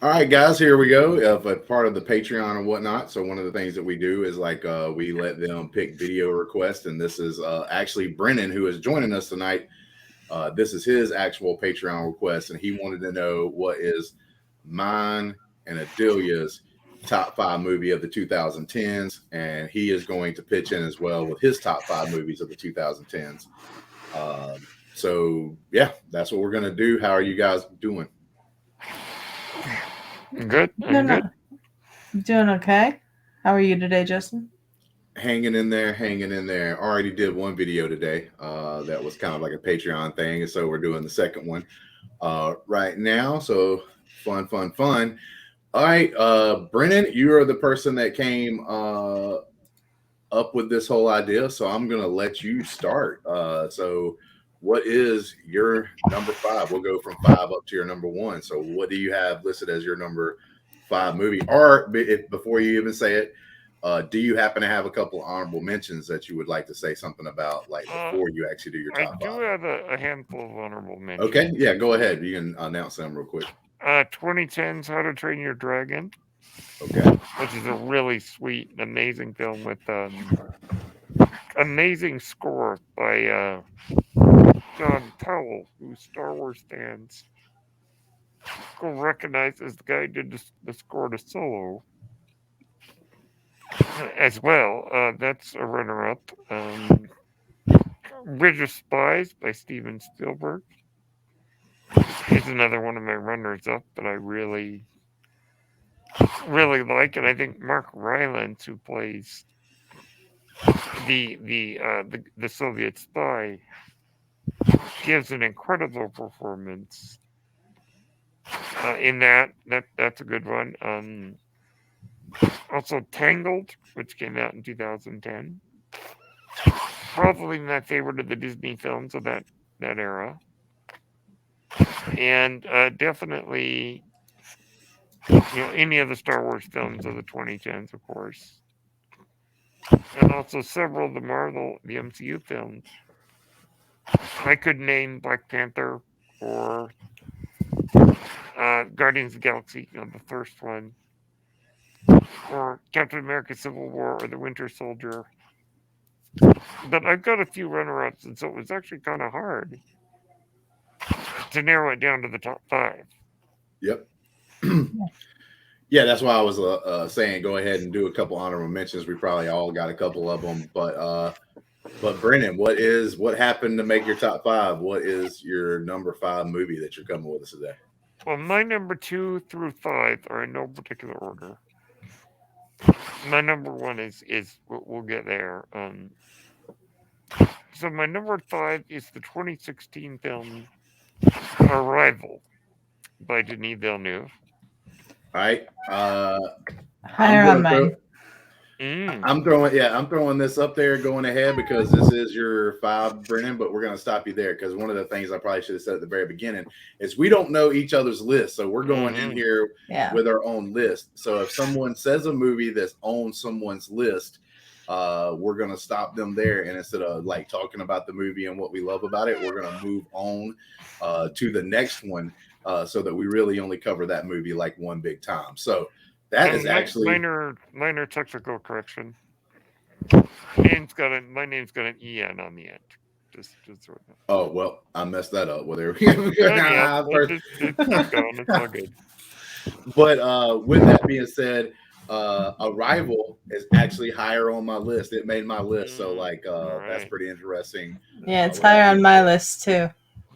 All right, guys, here we go. A part of the Patreon and whatnot. So one of the things that we do is like we let them pick video requests, and this is actually Brennan who is joining us tonight. This is his actual Patreon request, and he wanted to know what is mine and Adelia's top five movie of the 2010s, and he is going to pitch in as well with his top five movies of the 2010s. So yeah, that's what we're gonna do. How are you guys doing? Good. I'm Doing, good. doing okay. How are you today, Justin? Hanging in there, hanging in there. Already did one video today. That was kind of like a Patreon thing, and so we're doing the second one right now. So fun, fun, fun. All right, Brennan, you are the person that came up with this whole idea, so I'm gonna let you start. So, what is your number five? We'll go from five up to your number one. So, what do you have listed as your number five movie? Or if before you even say it, do you happen to have a couple of honorable mentions that you would like to say something about, like Uh, before you actually do your I top do five? have a handful of honorable Okay, mentions. yeah, go ahead. You can announce them real quick. 2010's How to Train Your Dragon, Okay. which is a really sweet, amazing film with amazing score by John Powell, who Star Wars fans will recognize as the guy who did the score to Solo as well. That's a runner-up. Bridge of Spies by Steven Spielberg is another one of my runners-up that I really like, and I think Mark Rylance, who plays the Soviet spy, gives an incredible performance in that. That's a good one. Also Tangled, which came out in 2010, probably my favorite of the Disney films of that era, and definitely any of the Star Wars films of the 2010s, of course, and also several of the MCU films. I could name Black Panther or Guardians of the Galaxy, the first one, or Captain America: Civil War, or The Winter Soldier. But I've got a few runner-ups, and so it was actually kind of hard to narrow it down to the top five. Yep. Yeah, that's why I was saying go ahead and do a couple honorable mentions. We probably all got a couple of them, but Brennan, what happened to make your top five? What is your number five movie that you're coming with us today? Well, my number two through five are in no particular order. My number one is we'll get there. So my number five is the 2016 film Arrival by Denis Villeneuve. All right, I'm Higher on gonna throw. mine. Mm. I'm throwing this up there, going ahead because this is your five, Brennan. But we're gonna stop you there because one of the things I probably should have said at the very beginning is we don't know each other's list, so we're going in Mm-hmm. here Yeah. with our own list. So if someone says a movie that's on someone's list, we're gonna stop them there, and instead of like talking about the movie and what we love about it, we're gonna move on to the next one, so that we really only cover that movie like one big time. So that is And actually minor technical correction. My name's got an en on the end. Just sort of. Oh well, I messed that up. Well, there we go. Yeah. Well, First, just keep going. It's all good. but with that being said, Arrival is actually higher on my list. It made my list, so like All that's right. pretty interesting. Yeah, it's With higher that on being my said, list too.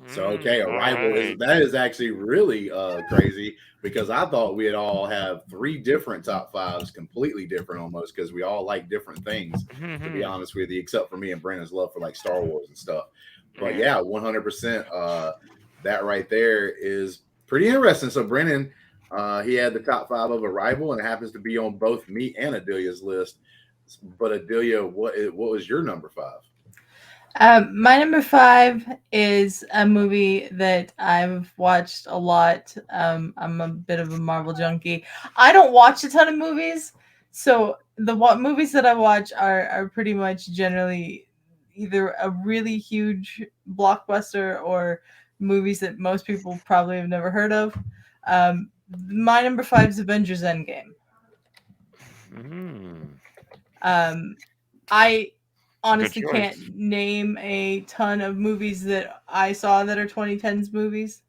so okay, All Arrival is right. that is actually really crazy because I thought we'd all have three different top fives, completely different almost because we all like different things. To be Mm-hmm. honest with you, except for me and Brandon's love for like Star Wars and stuff. But Yeah. yeah, 100%. That right there is pretty interesting. So Brennan, he had the top five of Arrival, and it happens to be on both me and Adelia's list. But Adelia, what was your number five? My number five is a movie that I've watched a lot. I'm a bit of a Marvel junkie. I don't watch a ton of movies, so the movies that I watch are pretty much generally either a really huge blockbuster or movies that most people probably have never heard of. My number 5 is Avengers Endgame. I honestly can't name a ton of movies that I saw that are 2010s movies.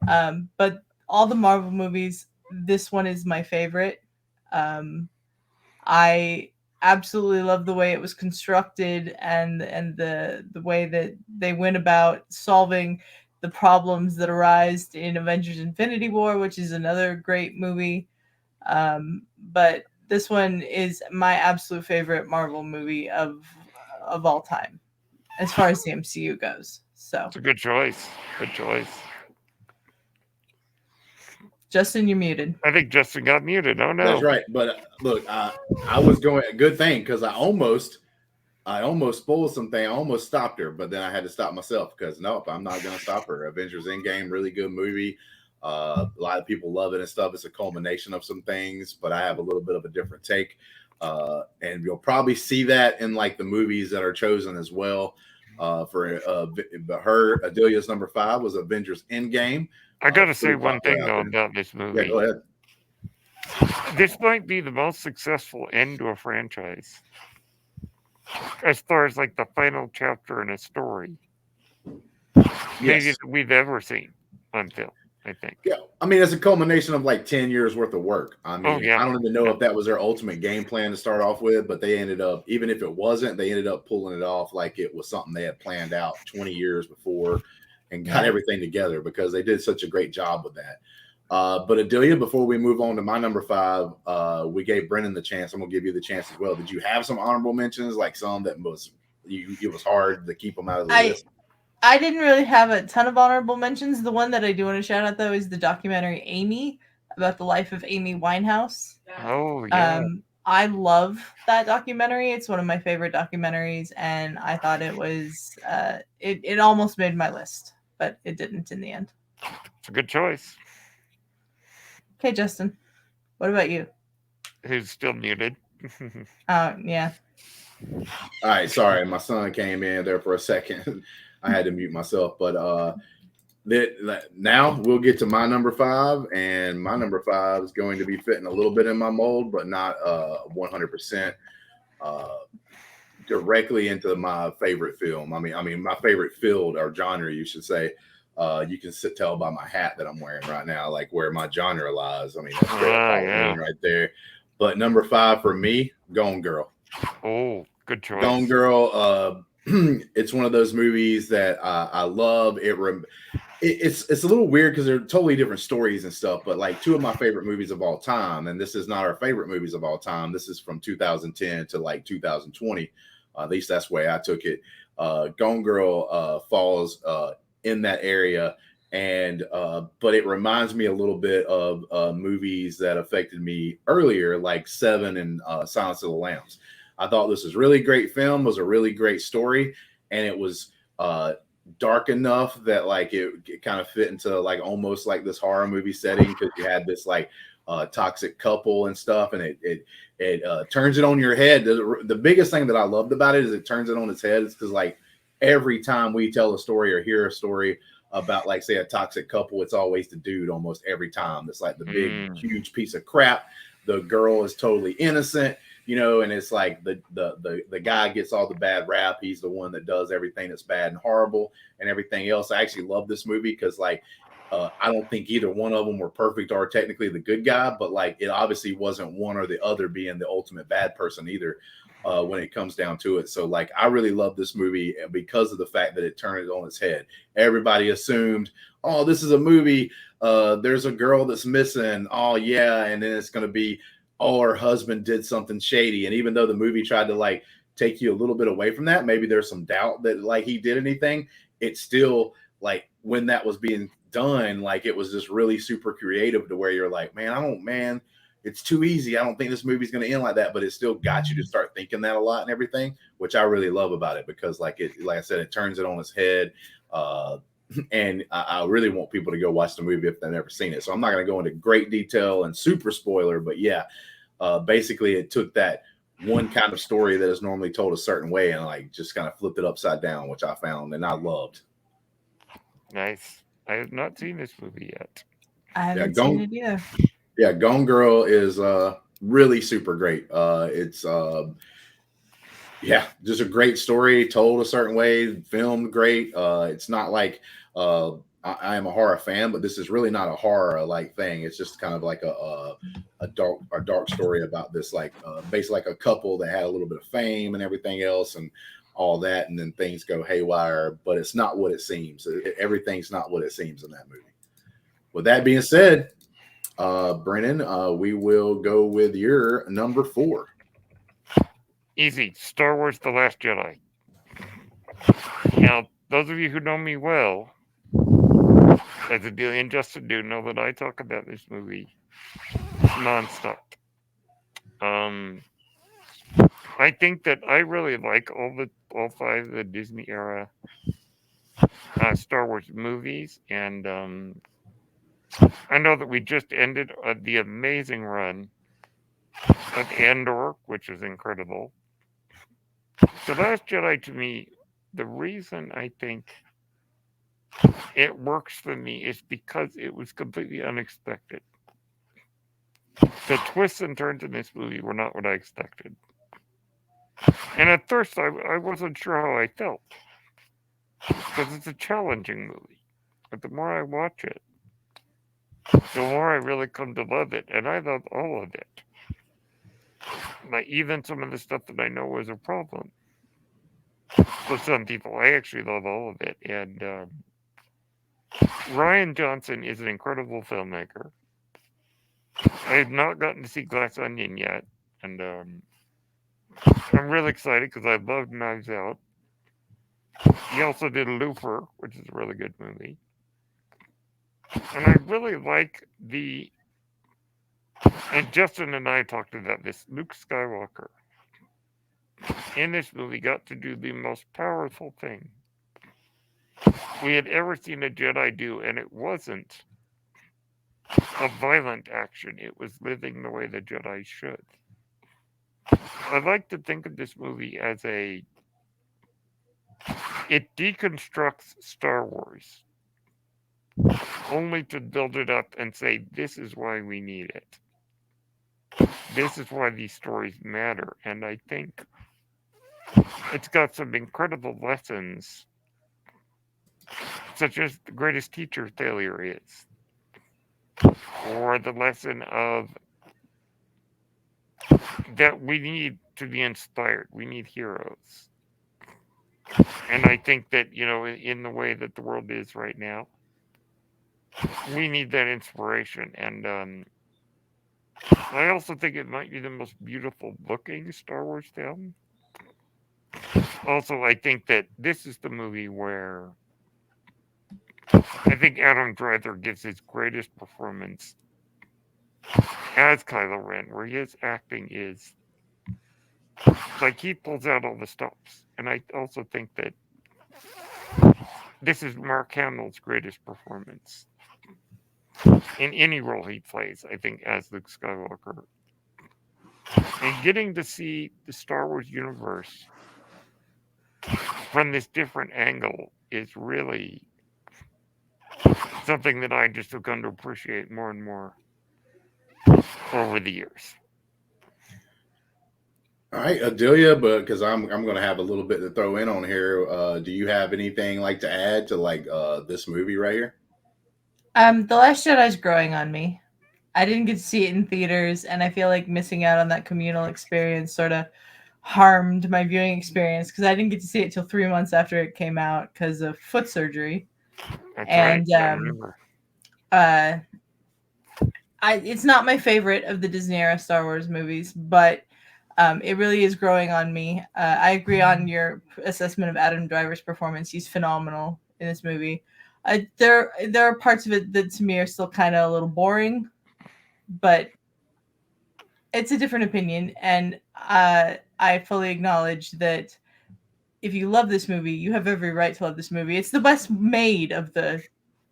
But all the Marvel movies, this one is my favorite. I absolutely love the way it was constructed and the way that they went about solving the problems that arise in Avengers Infinity War, which is another great movie. But this one is my absolute favorite Marvel movie of all time, as far as the MCU goes. So it's a good choice. Good choice. Justin, you're muted. I think Justin got muted. Oh no. That's right. But look, I was going a good thing because I almost spoiled something. I almost stopped her, but then I had to stop myself because nope, I'm not going to stop her. Avengers Endgame, really good movie. A lot of people love it and stuff. It's a culmination of some things, but I have a little bit of a different take. And you'll probably see that in like the movies that are chosen as well. For her, Adelia's number 5 was Avengers Endgame. I got to say one thing though about this movie. Yeah, go ahead. This might be the most successful end to a franchise, as far as like the final chapter in a story, maybe that we've ever seen on film. I think. Yeah, I mean, it's a culmination of like 10 years worth of work. I mean, I don't even know if that was their ultimate game plan to start off with, but they ended up, even if it wasn't, they ended up pulling it off like it was something they had planned out 20 years before and got everything together because they did such a great job with that. But Adelia, before we move on to my number 5, we gave Brennen the chance. I'm gonna give you the chance as well. Did you have some honorable mentions, like some that was it was hard to keep them out of the list? I didn't really have a ton of honorable mentions. The one that I do want to shout out though is the documentary Amy, about the life of Amy Winehouse. Oh yeah. I love that documentary. It's one of my favorite documentaries, and I thought it was it almost made my list, but it didn't in the end. It's a good choice. Okay, Justin, what about you? Who's still muted? Yeah. All right, sorry, my son came in there for a second. I had to mute myself, but now we'll get to my number 5, and my number 5 is going to be fitting a little bit in my mold, but not 100% directly into my favorite film. I mean, my favorite field or genre, you should say. You can tell by my hat that I'm wearing right now, like where my genre lies. I mean, that's Halloween right there. But number 5 for me, Gone Girl. Oh, good choice. Gone Girl. It's one of those movies that I love. It's a little weird because they're totally different stories and stuff. But like 2 of my favorite movies of all time, and this is not our favorite movies of all time. This is from 2010 to like 2020. At least that's the way I took it. Gone Girl falls in that area, and but it reminds me a little bit of movies that affected me earlier, like Seven and Silence of the Lambs. I thought this was a really great film, was a really great story, and it was dark enough that like it kind of fit into like almost like this horror movie setting because you had this like toxic couple and stuff, and it turns it on your head. The biggest thing that I loved about it is it turns it on its head. It's because like every time we tell a story or hear a story about like say a toxic couple, it's always the dude almost every time. It's like the big huge piece of crap. The girl is totally innocent. You know, and it's like the guy gets all the bad rap. He's the one that does everything that's bad and horrible and everything else. I actually love this movie because like I don't think either one of them were perfect or technically the good guy, but like it obviously wasn't one or the other being the ultimate bad person either when it comes down to it. So like I really love this movie because of the fact that it turned it on its head. Everybody assumed, oh, this is a movie. There's a girl that's missing. Oh yeah, and then it's going to be, oh, her husband did something shady. And even though the movie tried to like take you a little bit away from that, maybe there's some doubt that like he did anything. It's still like when that was being done, like it was just really super creative to where you're like, man, it's too easy. I don't think this movie's going to end like that, but it still got you to start thinking that a lot and everything, which I really love about it because like I said, it turns it on its head. And I really want people to go watch the movie if they've never seen it. So I'm not going to go into great detail and super spoiler, but yeah, basically it took that one kind of story that is normally told a certain way and like just kind of flipped it upside down, which I found and I loved. Nice. I have not seen this movie yet. I haven't seen it either. Yeah, Gone Girl is really super great. It's yeah, just a great story told a certain way, filmed great. It's not like I am a horror fan, but this is really not a horror like thing. It's just kind of like a dark story about this like basically like a couple that had a little bit of fame and everything else and all that, and then things go haywire. But it's not what it seems. Everything's not what it seems in that movie. With that being said, Brennan, we will go with your number 4. Easy. Star Wars The Last Jedi. Now, those of you who know me well, as Adelia and Justin do, know that I talk about this movie nonstop. I think that I really like all 5 of the Disney era Star Wars movies, and I know that we just ended the amazing run of Andor, which is incredible. The Last Jedi, to me, the reason I think it works for me is because it was completely unexpected. The twists and turns in this movie were not what I expected. And at first, I wasn't sure how I felt. Because it's a challenging movie. But the more I watch it, the more I really come to love it. And I love all of it. Like, even some of the stuff that I know was a problem. For some people, I actually love all of it. And Rian Johnson is an incredible filmmaker. I have not gotten to see Glass Onion yet. And I'm really excited because I loved Knives Out. He also did Looper, which is a really good movie. And I really like and Justin and I talked about this, Luke Skywalker in this movie got to do the most powerful thing we had ever seen a Jedi do, and it wasn't a violent action, it was living the way the Jedi should. I like to think of this movie as it deconstructs Star Wars only to build it up and say, this is why we need it. This is why these stories matter. And I think it's got some incredible lessons, such as the greatest teacher failure is, or the lesson of that we need to be inspired. We need heroes. And I think that, in the way that the world is right now, we need that inspiration. And I also think it might be the most beautiful looking Star Wars film. Also, I think that this is the movie where I think Adam Driver gives his greatest performance as Kylo Ren, where his acting is like he pulls out all the stops. And I also think that this is Mark Hamill's greatest performance in any role he plays, I think, as Luke Skywalker. And getting to see the Star Wars universe from this different angle is really something that I just have come to appreciate more and more over the years. All right, Adelia, but because I'm going to have a little bit to throw in on here. Do you have anything like to add to this movie right here? The Last Jedi is growing on me. I didn't get to see it in theaters, and I feel like missing out on that communal experience sort of harmed my viewing experience because I didn't get to see it till 3 months after it came out because of foot surgery. That's And right. I remember. It's not my favorite of the Disney era Star Wars movies, but it really is growing on me. I agree on your assessment of Adam Driver's performance. He's phenomenal in this movie. There are parts of it that to me are still kind of a little boring, but it's a different opinion, and I fully acknowledge that if you love this movie, you have every right to love this movie. It's the best made of the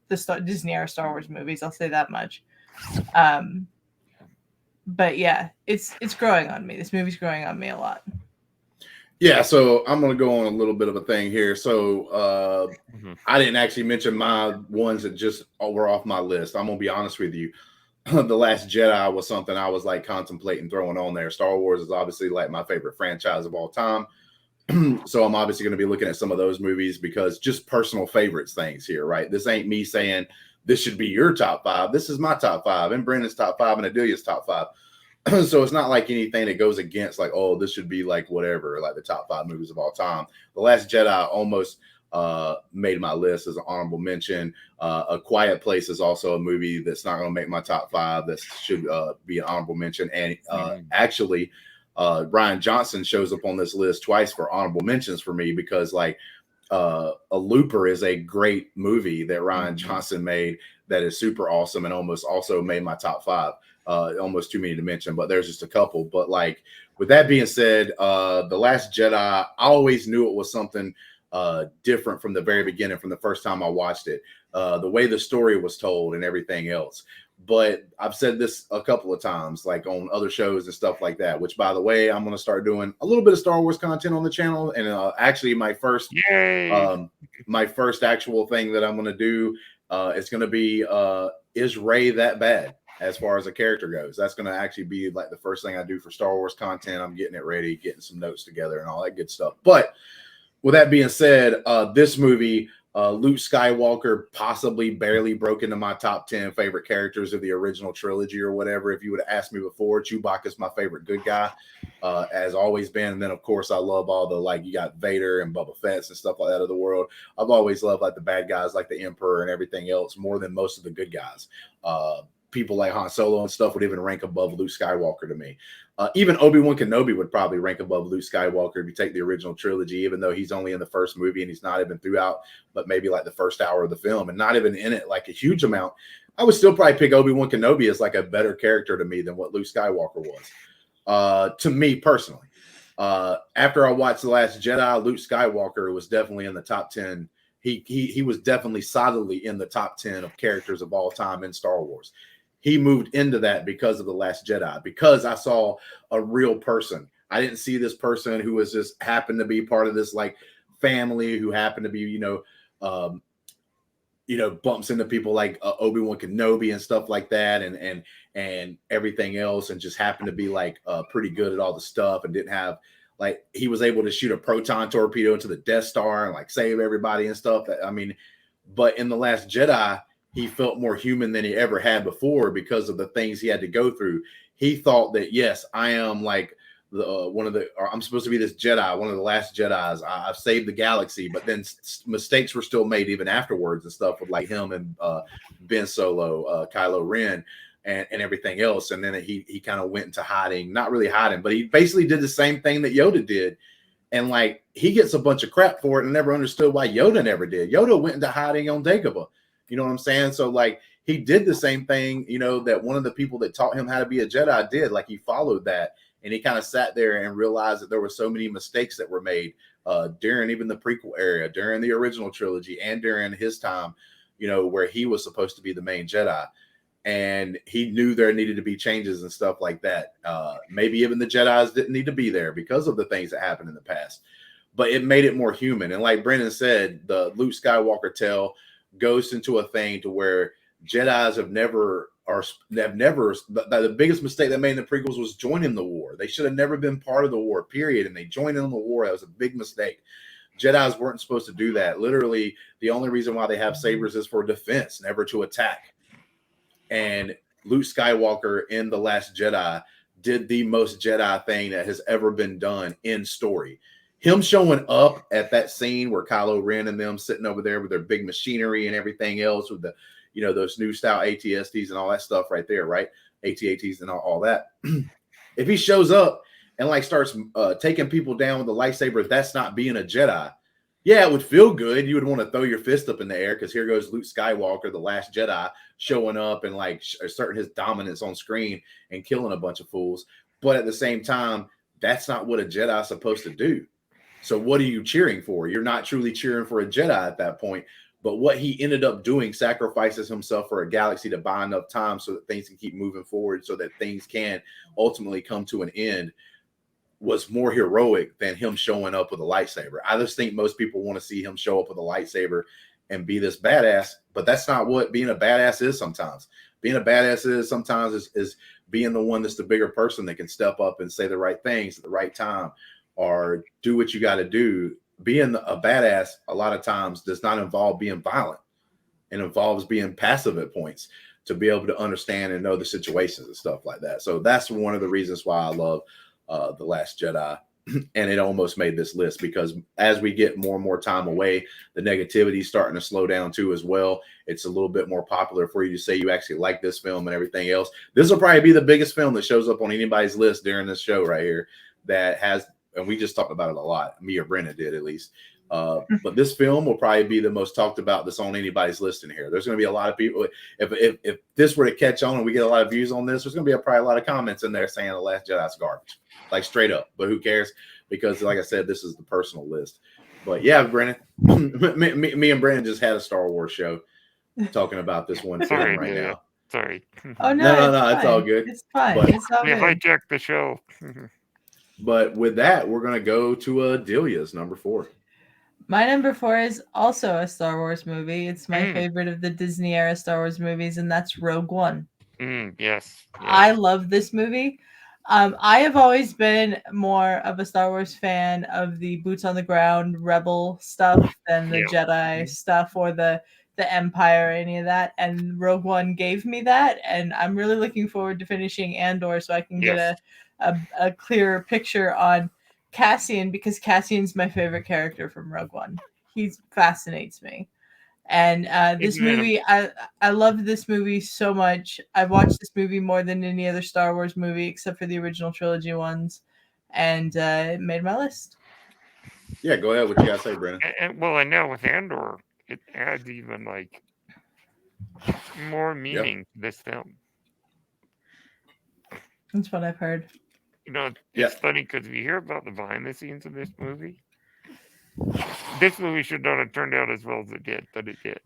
Disney era Star Wars movies. I'll say that much. But yeah, it's growing on me. This movie's growing on me a lot. Yeah, so I'm gonna go on a little bit of a thing here. So Mhm. I didn't actually mention my ones that just were off my list. I'm gonna be honest with you. The Last Jedi was something I was like contemplating throwing on there. Star Wars is obviously like my favorite franchise of all time. So I'm obviously going to be looking at some of those movies because just personal favorites things here, right? This ain't me saying this should be your top five. This is my top five and Brennan's top five and Adelia's top five. So it's not like anything that goes against like, oh, this should be like whatever, like the top five movies of all time. The Last Jedi almost made my list as an honorable mention. A Quiet Place is also a movie that's not going to make my top five. That should be an honorable mention. And actually, Ryan Johnson shows up on this list twice for honorable mentions for me because like A Looper is a great movie that Ryan Johnson made that is super awesome and almost also made my top five. Almost too many to mention, but there's just a couple. But like with that being said, The Last Jedi, I always knew it was something different from the very beginning, from the first time I watched it. The way the story was told and everything else. But I've said this a couple of times, like on other shows and stuff like that, which by the way, I'm going to start doing a little bit of Star Wars content on the channel. And actually my first actual thing that I'm going to do is going to be is Rey that bad as far as a character goes? That's going to actually be like the first thing I do for Star Wars content. I'm getting it ready, getting some notes together and all that good stuff. But with that being said, this movie, Luke Skywalker possibly barely broke into my top 10 favorite characters of the original trilogy or whatever. If you would have asked me before, Chewbacca's my favorite good guy, has always been. And then, of course, I love all the, like, you got Vader and Boba Fett and stuff like that of the world. I've always loved, like, the bad guys, like the Emperor and everything else more than most of the good guys. People like Han Solo and stuff would even rank above Luke Skywalker to me. Even Obi-Wan Kenobi would probably rank above Luke Skywalker if you take the original trilogy, even though he's only in the first movie and he's not even throughout, but maybe like the first hour of the film and not even in it like a huge amount. I would still probably pick Obi-Wan Kenobi as like a better character to me than what Luke Skywalker was, to me personally. After I watched The Last Jedi, Luke Skywalker was definitely in the top 10. He was definitely solidly in the top 10 of characters of all time in Star Wars. He moved into that because of The Last Jedi, because I saw a real person. I didn't see this person who was just happened to be part of this like family who happened to be, bumps into people like Obi-Wan Kenobi and stuff like that and everything else, and just happened to be like pretty good at all the stuff and didn't have like, he was able to shoot a proton torpedo into the Death Star and like save everybody and stuff. I mean, but in The Last Jedi, he felt more human than he ever had before because of the things he had to go through. He thought that, yes, I am like I'm supposed to be this Jedi, one of the last Jedis. I've saved the galaxy, but then mistakes were still made even afterwards and stuff with like him and Ben Solo, Kylo Ren and everything else. And then he kind of went into hiding, not really hiding, but he basically did the same thing that Yoda did. And like, he gets a bunch of crap for it and never understood why Yoda never did. Yoda went into hiding on Dagobah. You know what I'm saying? So like, he did the same thing, that one of the people that taught him how to be a Jedi did. Like, he followed that and he kind of sat there and realized that there were so many mistakes that were made during even the prequel era, during the original trilogy, and during his time, where he was supposed to be the main Jedi. And he knew there needed to be changes and stuff like that. Maybe even the Jedis didn't need to be there because of the things that happened in the past, but it made it more human. And like Brennan said, the Luke Skywalker tale goes into a thing to where Jedis have never, the biggest mistake they made in the prequels was joining the war. They should have never been part of the war, period. And they joined in the war. That was a big mistake. Jedis weren't supposed to do that. Literally, the only reason why they have sabers is for defense, never to attack. And Luke Skywalker in The Last Jedi did the most Jedi thing that has ever been done in story. Him showing up at that scene where Kylo Ren and them sitting over there with their big machinery and everything else with the, those new style AT-STs and all that stuff right there, right? AT-ATs and all that. If he shows up and like starts taking people down with the lightsaber, that's not being a Jedi. Yeah, it would feel good. You would want to throw your fist up in the air because here goes Luke Skywalker, the last Jedi, showing up and like asserting his dominance on screen and killing a bunch of fools. But at the same time, that's not what a Jedi is supposed to do. So what are you cheering for? You're not truly cheering for a Jedi at that point. But what he ended up doing sacrifices himself for a galaxy to buy enough time so that things can keep moving forward, so that things can ultimately come to an end, was more heroic than him showing up with a lightsaber. I just think most people want to see him show up with a lightsaber and be this badass, but that's not what being a badass is sometimes. Being a badass is being the one that's the bigger person that can step up and say the right things at the right time or do what you got to do. Being a badass a lot of times does not involve being violent. It involves being passive at points to be able to understand and know the situations and stuff like that. So that's one of the reasons why I love The Last Jedi. And it almost made this list because as we get more and more time away, the negativity is starting to slow down too as well. It's a little bit more popular for you to say you actually like this film and everything else. This will probably be the biggest film that shows up on anybody's list during this show right here that has, and we just talked about it a lot. Me or Brenna did at least. But this film will probably be the most talked about that's on anybody's list in here. There's going to be a lot of people. If this were to catch on and we get a lot of views on this, there's going to be probably a lot of comments in there saying The Last Jedi's garbage, like straight up. But who cares? Because like I said, this is the personal list. But yeah, Brennan, me and Brennan just had a Star Wars show talking about this one film right now. Sorry. Oh no, it's all good. It's fine. But, it's all we good. hijacked the show. But with that, we're going to go to Adelia's number 4. My number 4 is also a Star Wars movie. It's my favorite of the Disney era Star Wars movies, and that's Rogue One. Yes. I love this movie. I have always been more of a Star Wars fan of the boots on the ground rebel stuff than the Jedi stuff or the Empire or any of that. And Rogue One gave me that, and I'm really looking forward to finishing Andor so I can get a clearer picture on Cassian, because Cassian's my favorite character from Rogue One. He fascinates me. And this movie, I love this movie so much. I've watched this movie more than any other Star Wars movie except for the original trilogy ones, and it made my list. Yeah, go ahead. What you got to say, Brennan? And now with Andor, it adds even like more meaning to this film. That's what I've heard. It's funny because we hear about the behind the scenes of this movie. This movie should not have turned out as well as it did, but it did.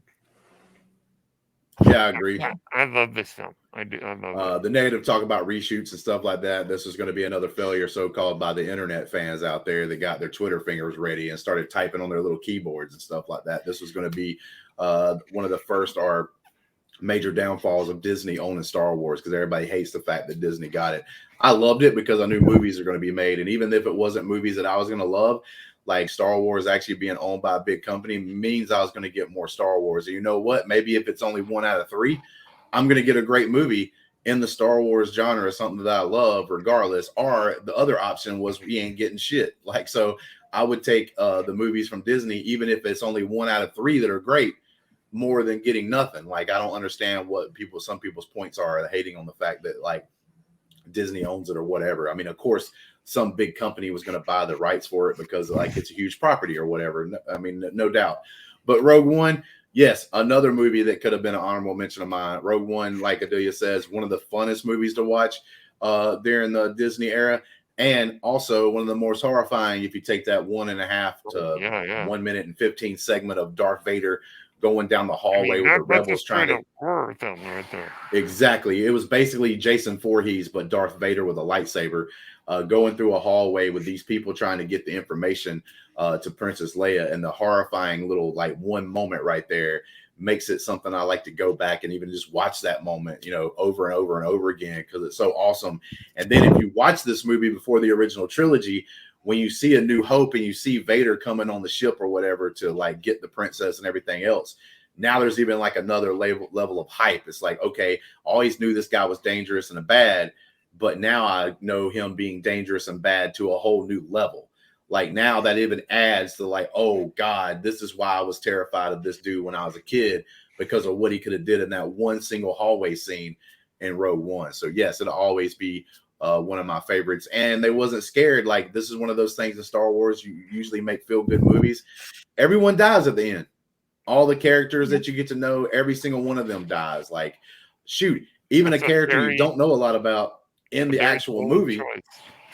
Yeah, I agree. I love this film. I do. I love it. The negative talk about reshoots and stuff like that. This is going to be another failure, so-called, by the internet fans out there that got their Twitter fingers ready and started typing on their little keyboards and stuff like that. This was going to be one of the first or major downfalls of Disney owning Star Wars because everybody hates the fact that Disney got it. I loved it because I knew movies are going to be made, and even if it wasn't movies that I was going to love, like Star Wars actually being owned by a big company means I was going to get more Star Wars. And you know what? Maybe if it's only 1 out of 3, I'm going to get a great movie in the Star Wars genre, something that I love regardless. Or the other option was we ain't getting shit. Like, so I would take the movies from Disney, even if it's only 1 out of 3 that are great, more than getting nothing. Like, I don't understand what some people's points are hating on the fact that like Disney owns it or whatever. I mean, of course, some big company was going to buy the rights for it because like it's a huge property or whatever. I mean, no doubt. But Rogue One, yes, another movie that could have been an honorable mention of mine. Rogue One, like Adelia says, one of the funnest movies to watch during the Disney era. And also one of the most horrifying if you take that 1.5 to 1 minute and 15 segment of Darth Vader going down the hallway with the rebels trying to horror film right there. Exactly. It was basically Jason Voorhees, but Darth Vader with a lightsaber, going through a hallway with these people trying to get the information to Princess Leia, and the horrifying little like one moment right there makes it something I like to go back and even just watch that moment, over and over and over again because it's so awesome. And then if you watch this movie before the original trilogy, when you see A New Hope and you see Vader coming on the ship or whatever to like get the princess and everything else, now there's even like another level of hype. It's like, okay, I always knew this guy was dangerous and bad, but now I know him being dangerous and bad to a whole new level. Like now that even adds to like, oh God, this is why I was terrified of this dude when I was a kid because of what he could have did in that one single hallway scene in Rogue One. So yes, it'll always be one of my favorites. And they wasn't scared. Like this is one of those things in Star Wars. You usually make feel good movies. Everyone dies at the end. All the characters that you get to know, every single one of them dies. Like, shoot, even a character you don't know a lot about in the actual movie.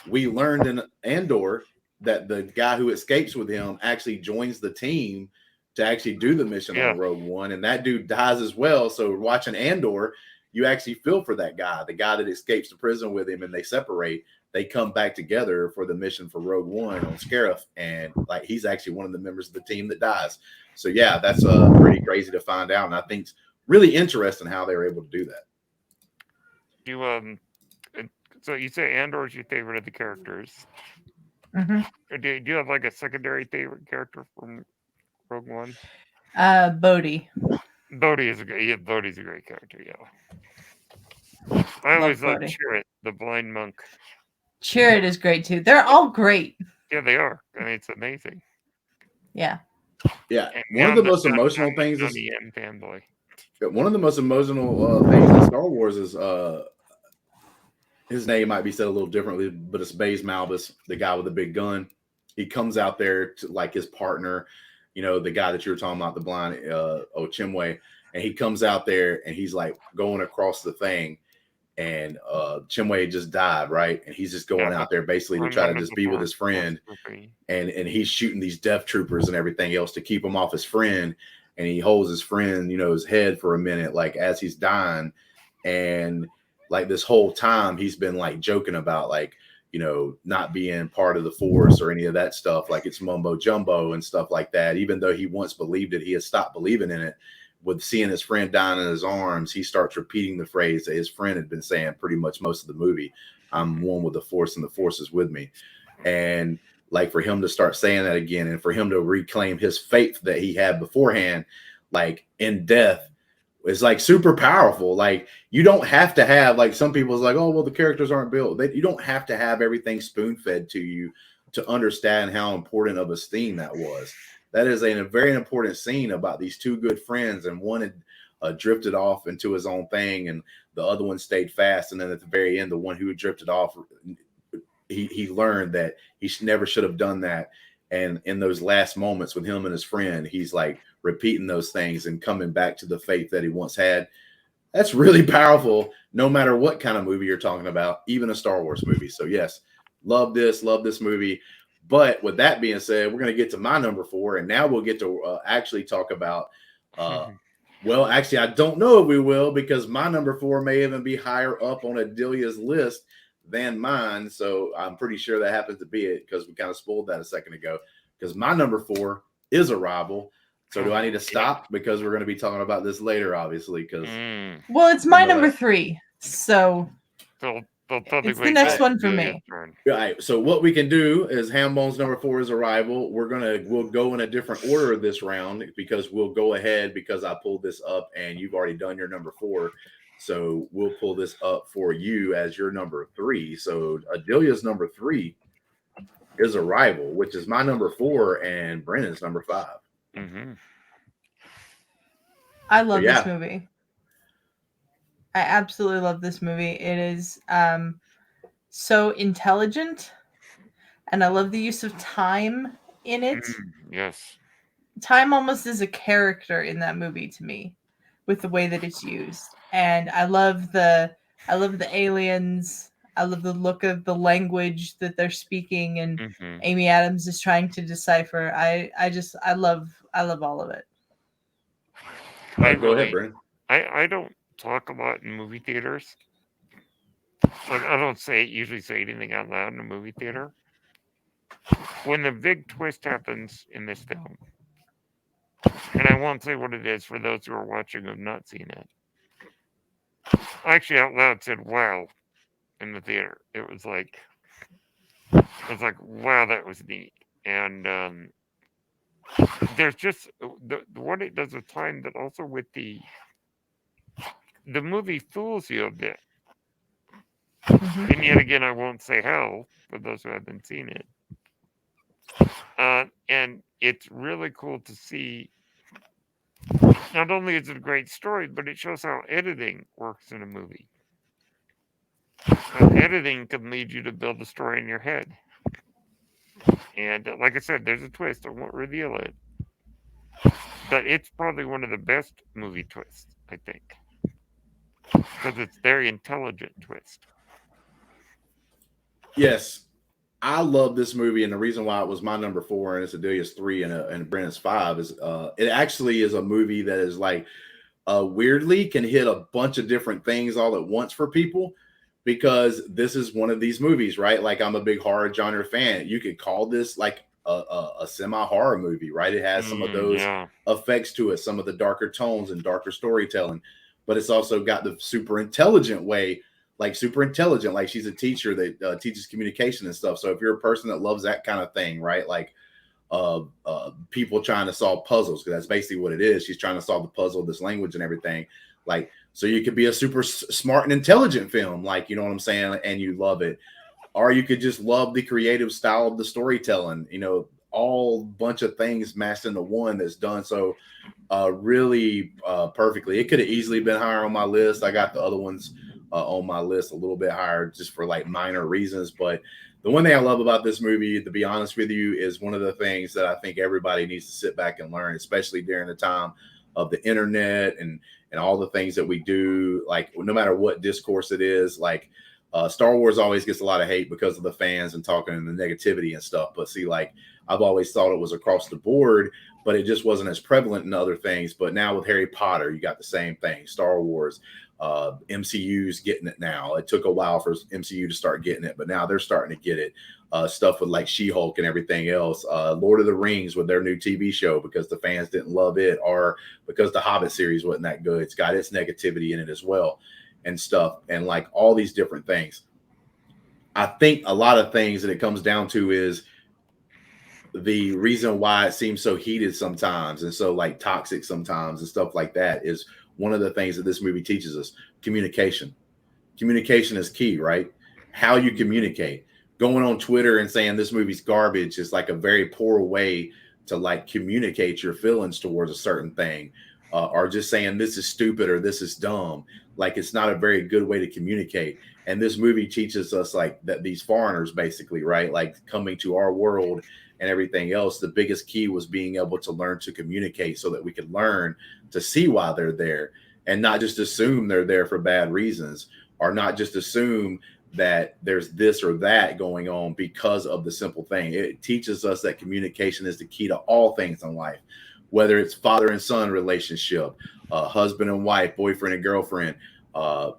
We learned in Andor that the guy who escapes with him actually joins the team to actually do the mission on Rogue One, and that dude dies as well. So watching Andor, you actually feel for that guy, the guy that escapes the prison with him and they separate. they come back together for the mission for Rogue One on Scarif, and like he's actually one of the members of the team that dies. So yeah, that's pretty crazy to find out, and I think it's really interesting how they were able to do that. So you say Andor's your favorite of the characters. Mm-hmm. Do you have like a secondary favorite character from Rogue One? Bodhi. Bodhi's a great character. Yeah, I always like Chirrut, the blind monk. Chirrut is great too. They're all great. Yeah, they are. I mean, it's amazing. Yeah. Yeah. One of the most emotional things is fanboy. One of the most emotional things in Star Wars is his name might be said a little differently, but it's Baze Malbus, the guy with the big gun. He comes out there to like his partner, you know, the guy that you were talking about, the blind Chimway, and he comes out there and he's like going across the thing, and Chimway just died, right? And he's just going out there basically to try to just be with his friend, and he's shooting these death troopers and everything else to keep him off his friend, and he holds his friend, you know, his head for a minute, like as he's dying, and like this whole time he's been like joking about like, you know, not being part of the Force or any of that stuff, like it's mumbo jumbo and stuff like that. Even though he once believed it, he has stopped believing in it. With seeing his friend dying in his arms, he starts repeating the phrase that his friend had been saying pretty much most of the movie: "I'm one with the Force, and the Force is with me." And like for him to start saying that again, and for him to reclaim his faith that he had beforehand, like in death, is like super powerful. Like you don't have to have, like some people's like, oh well, the characters aren't built. You don't have to have everything spoon fed to you to understand how important of a scene that was. That is a very important scene about these two good friends, and one had drifted off into his own thing, and the other one stayed fast. And then at the very end, the one who had drifted off, he learned that he never should have done that. And in those last moments with him and his friend, he's like repeating those things and coming back to the faith that he once had. That's really powerful, no matter what kind of movie you're talking about, even a Star Wars movie. So yes, love this movie. But with that being said, we're going to get to my number 4, and now we'll get to actually talk about. Well, actually, I don't know if we will, because my number 4 may even be higher up on Adelia's list than mine. So I'm pretty sure that happens to be it, because we kind of spoiled that a second ago. Because my number 4 is Arrival. So do I need to stop, because we're going to be talking about this later, obviously? Because well, it's my number 3, so. It's the next one for me. All right. So what we can do is Hambone's number 4 is Arrival. We'll go in a different order this round, because we'll go ahead, because I pulled this up and you've already done your number 4. So we'll pull this up for you as your number 3. So Adelia's number 3 is Arrival, which is my number 4 and Brennan's number 5. Mm-hmm. I love this movie. I absolutely love this movie. It is so intelligent, and I love the use of time in it. Yes. Time almost is a character in that movie to me, with the way that it's used. And I love the aliens. I love the look of the language that they're speaking, and Amy Adams is trying to decipher. I love all of it. Go ahead, Brandon. I don't talk a lot in movie theaters. Like I don't usually say anything out loud in a movie theater. When the big twist happens in this film, and I won't say what it is for those who are watching who have not seen it, I actually out loud said "wow" in the theater. It was like, wow, that was neat. And there's just what it does with time, but also with the movie fools you a bit. And yet again, I won't say how for those who haven't seen it. And it's really cool to see. Not only is it a great story, but it shows how editing works in a movie. Editing can lead you to build a story in your head. And like I said, there's a twist. I won't reveal it. But it's probably one of the best movie twists, I think. Because it's very intelligent twist. Yes, I love this movie, and the reason why it was my number 4 and it's Adelia's 3 and Brennan's 5 is it actually is a movie that is like weirdly can hit a bunch of different things all at once for people, because this is one of these movies, right? Like, I'm a big horror genre fan. You could call this like a semi-horror movie, right? It has some of those Yeah. effects to it, some of the darker tones and darker storytelling, but it's also got the super intelligent way, like super intelligent, like she's a teacher that teaches communication and stuff. So if you're a person that loves that kind of thing, right? Like people trying to solve puzzles, because that's basically what it is. She's trying to solve the puzzle of this language and everything. Like, so you could be a super smart and intelligent film, like, you know what I'm saying, and you love it, or you could just love the creative style of the storytelling. You know, all bunch of things mashed into one that's done so really perfectly. It could have easily been higher on my list. I got the other ones on my list a little bit higher just for like minor reasons, but the one thing I love about this movie, to be honest with you, is one of the things that I think everybody needs to sit back and learn, especially during the time of the internet and all the things that we do. Like, no matter what discourse it is, like Star Wars always gets a lot of hate because of the fans and talking and the negativity and stuff. But see, like, I've always thought it was across the board, but it just wasn't as prevalent in other things. But now with Harry Potter, you got the same thing. Star Wars, MCU's getting it now. It took a while for MCU to start getting it, but now they're starting to get it. Stuff with like She-Hulk and everything else. Lord of the Rings with their new TV show, because the fans didn't love it, or because the Hobbit series wasn't that good. It's got its negativity in it as well and stuff. And like all these different things. I think a lot of things that it comes down to is the reason why it seems so heated sometimes and so like toxic sometimes and stuff like that is one of the things that this movie teaches us. Communication is key, right? How you communicate. Going on Twitter and saying this movie's garbage is like a very poor way to like communicate your feelings towards a certain thing, or just saying this is stupid or this is dumb. Like, it's not a very good way to communicate. And this movie teaches us like that these foreigners basically, right, like coming to our world and everything else, the biggest key was being able to learn to communicate so that we could learn to see why they're there and not just assume they're there for bad reasons, or not just assume that there's this or that going on because of the simple thing. It teaches us that communication is the key to all things in life, whether it's father and son relationship, husband and wife, boyfriend and girlfriend,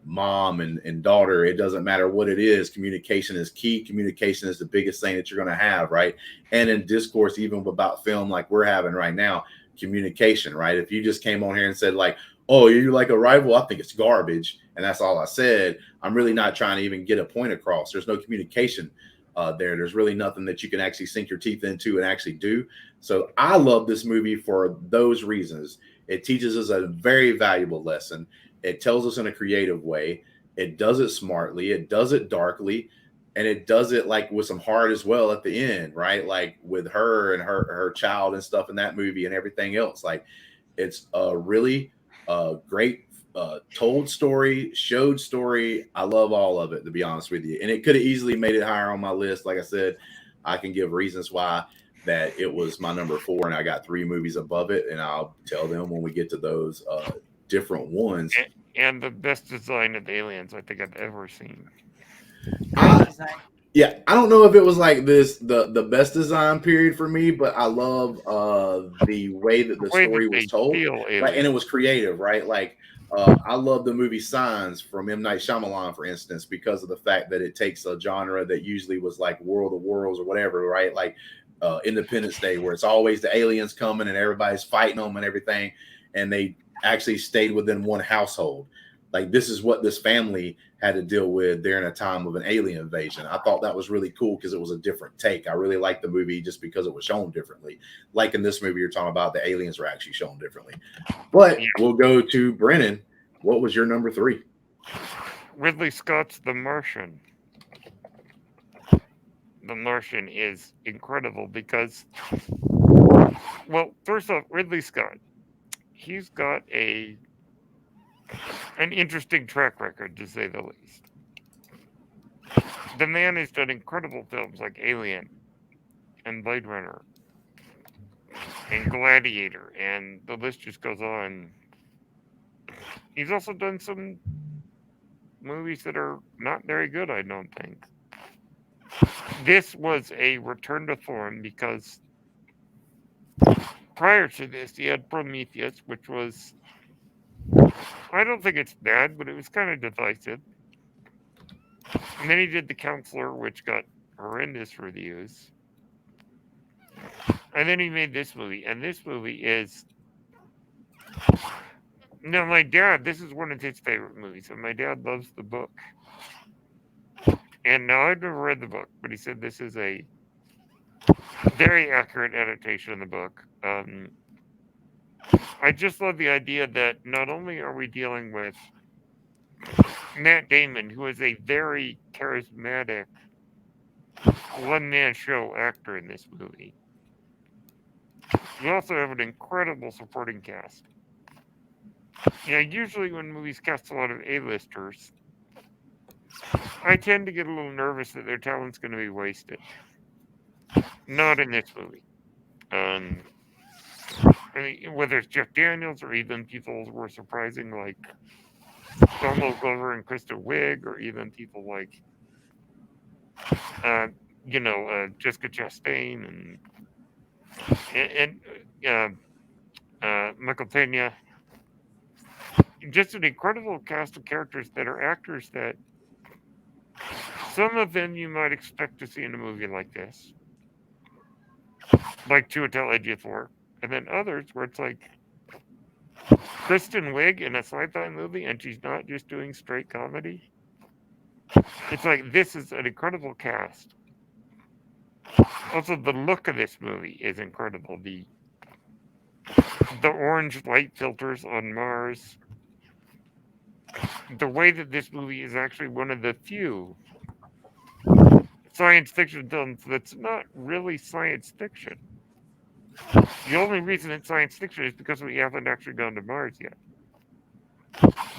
mom and daughter. It doesn't matter what it is. Communication is key. Communication is the biggest thing that you're going to have, right? And in discourse, even about film like we're having right now, communication, right? If you just came on here and said like, oh, you like Arrival, I think it's garbage, and that's all I said, I'm really not trying to even get a point across. There's no communication there. There's really nothing that you can actually sink your teeth into and actually do. So I love this movie for those reasons. It teaches us a very valuable lesson. It tells us in a creative way. It does it smartly. It does it darkly. And it does it like with some heart as well at the end, right? Like with her and her child and stuff in that movie and everything else. Like, it's a really great told story, showed story. I love all of it, to be honest with you. And it could have easily made it higher on my list. Like I said, I can give reasons why that it was my number 4, and I got 3 movies above it, and I'll tell them when we get to those different ones. And the best design of aliens I think I've ever seen. Yeah, I don't know if it was like this the best design period for me, but I love the way that the story was told, right? And it was creative, right? Like I love the movie Signs from M. Night Shyamalan, for instance, because of the fact that it takes a genre that usually was like World of Worlds or whatever, right? Like Independence Day, where it's always the aliens coming and everybody's fighting them and everything, and they actually stayed within one household. Like, this is what this family had to deal with during a time of an alien invasion. I thought that was really cool because it was a different take. I really liked the movie just because it was shown differently. Like in this movie you're talking about, the aliens were actually shown differently. But we'll go to Brennan. What was your number 3? Ridley Scott's The Martian. The Martian is incredible because, well, first off, Ridley Scott, he's got an interesting track record, to say the least. The man has done incredible films like Alien and Blade Runner and Gladiator, and the list just goes on. He's also done some movies that are not very good, I don't think. This was a return to form because prior to this, he had Prometheus, which was, I don't think it's bad, but it was kind of divisive. And then he did The Counselor, which got horrendous reviews. And then he made this movie, and this movie is. Now, my dad, this is one of his favorite movies, and my dad loves the book. And now I've never read the book, but he said this is a very accurate adaptation of the book. I just love the idea that not only are we dealing with Matt Damon, who is a very charismatic one-man show actor in this movie, you also have an incredible supporting cast. Usually when movies cast a lot of A-listers, I tend to get a little nervous that their talent's going to be wasted. Not in this movie. Whether it's Jeff Daniels or even people who are surprising like Donald Glover and Krista Wiig, or even people like, Jessica Chastain and Michael Pena. Just an incredible cast of characters that are actors that some of them you might expect to see in a movie like this, like Chiwetel Ejiofor, and then others where it's like Kristen Wiig in a sci-fi movie, and she's not just doing straight comedy. It's like, this is an incredible cast. Also, the look of this movie is incredible. The orange light filters on Mars. The way that this movie is actually one of the few science fiction films that's not really science fiction. The only reason it's science fiction is because we haven't actually gone to Mars yet.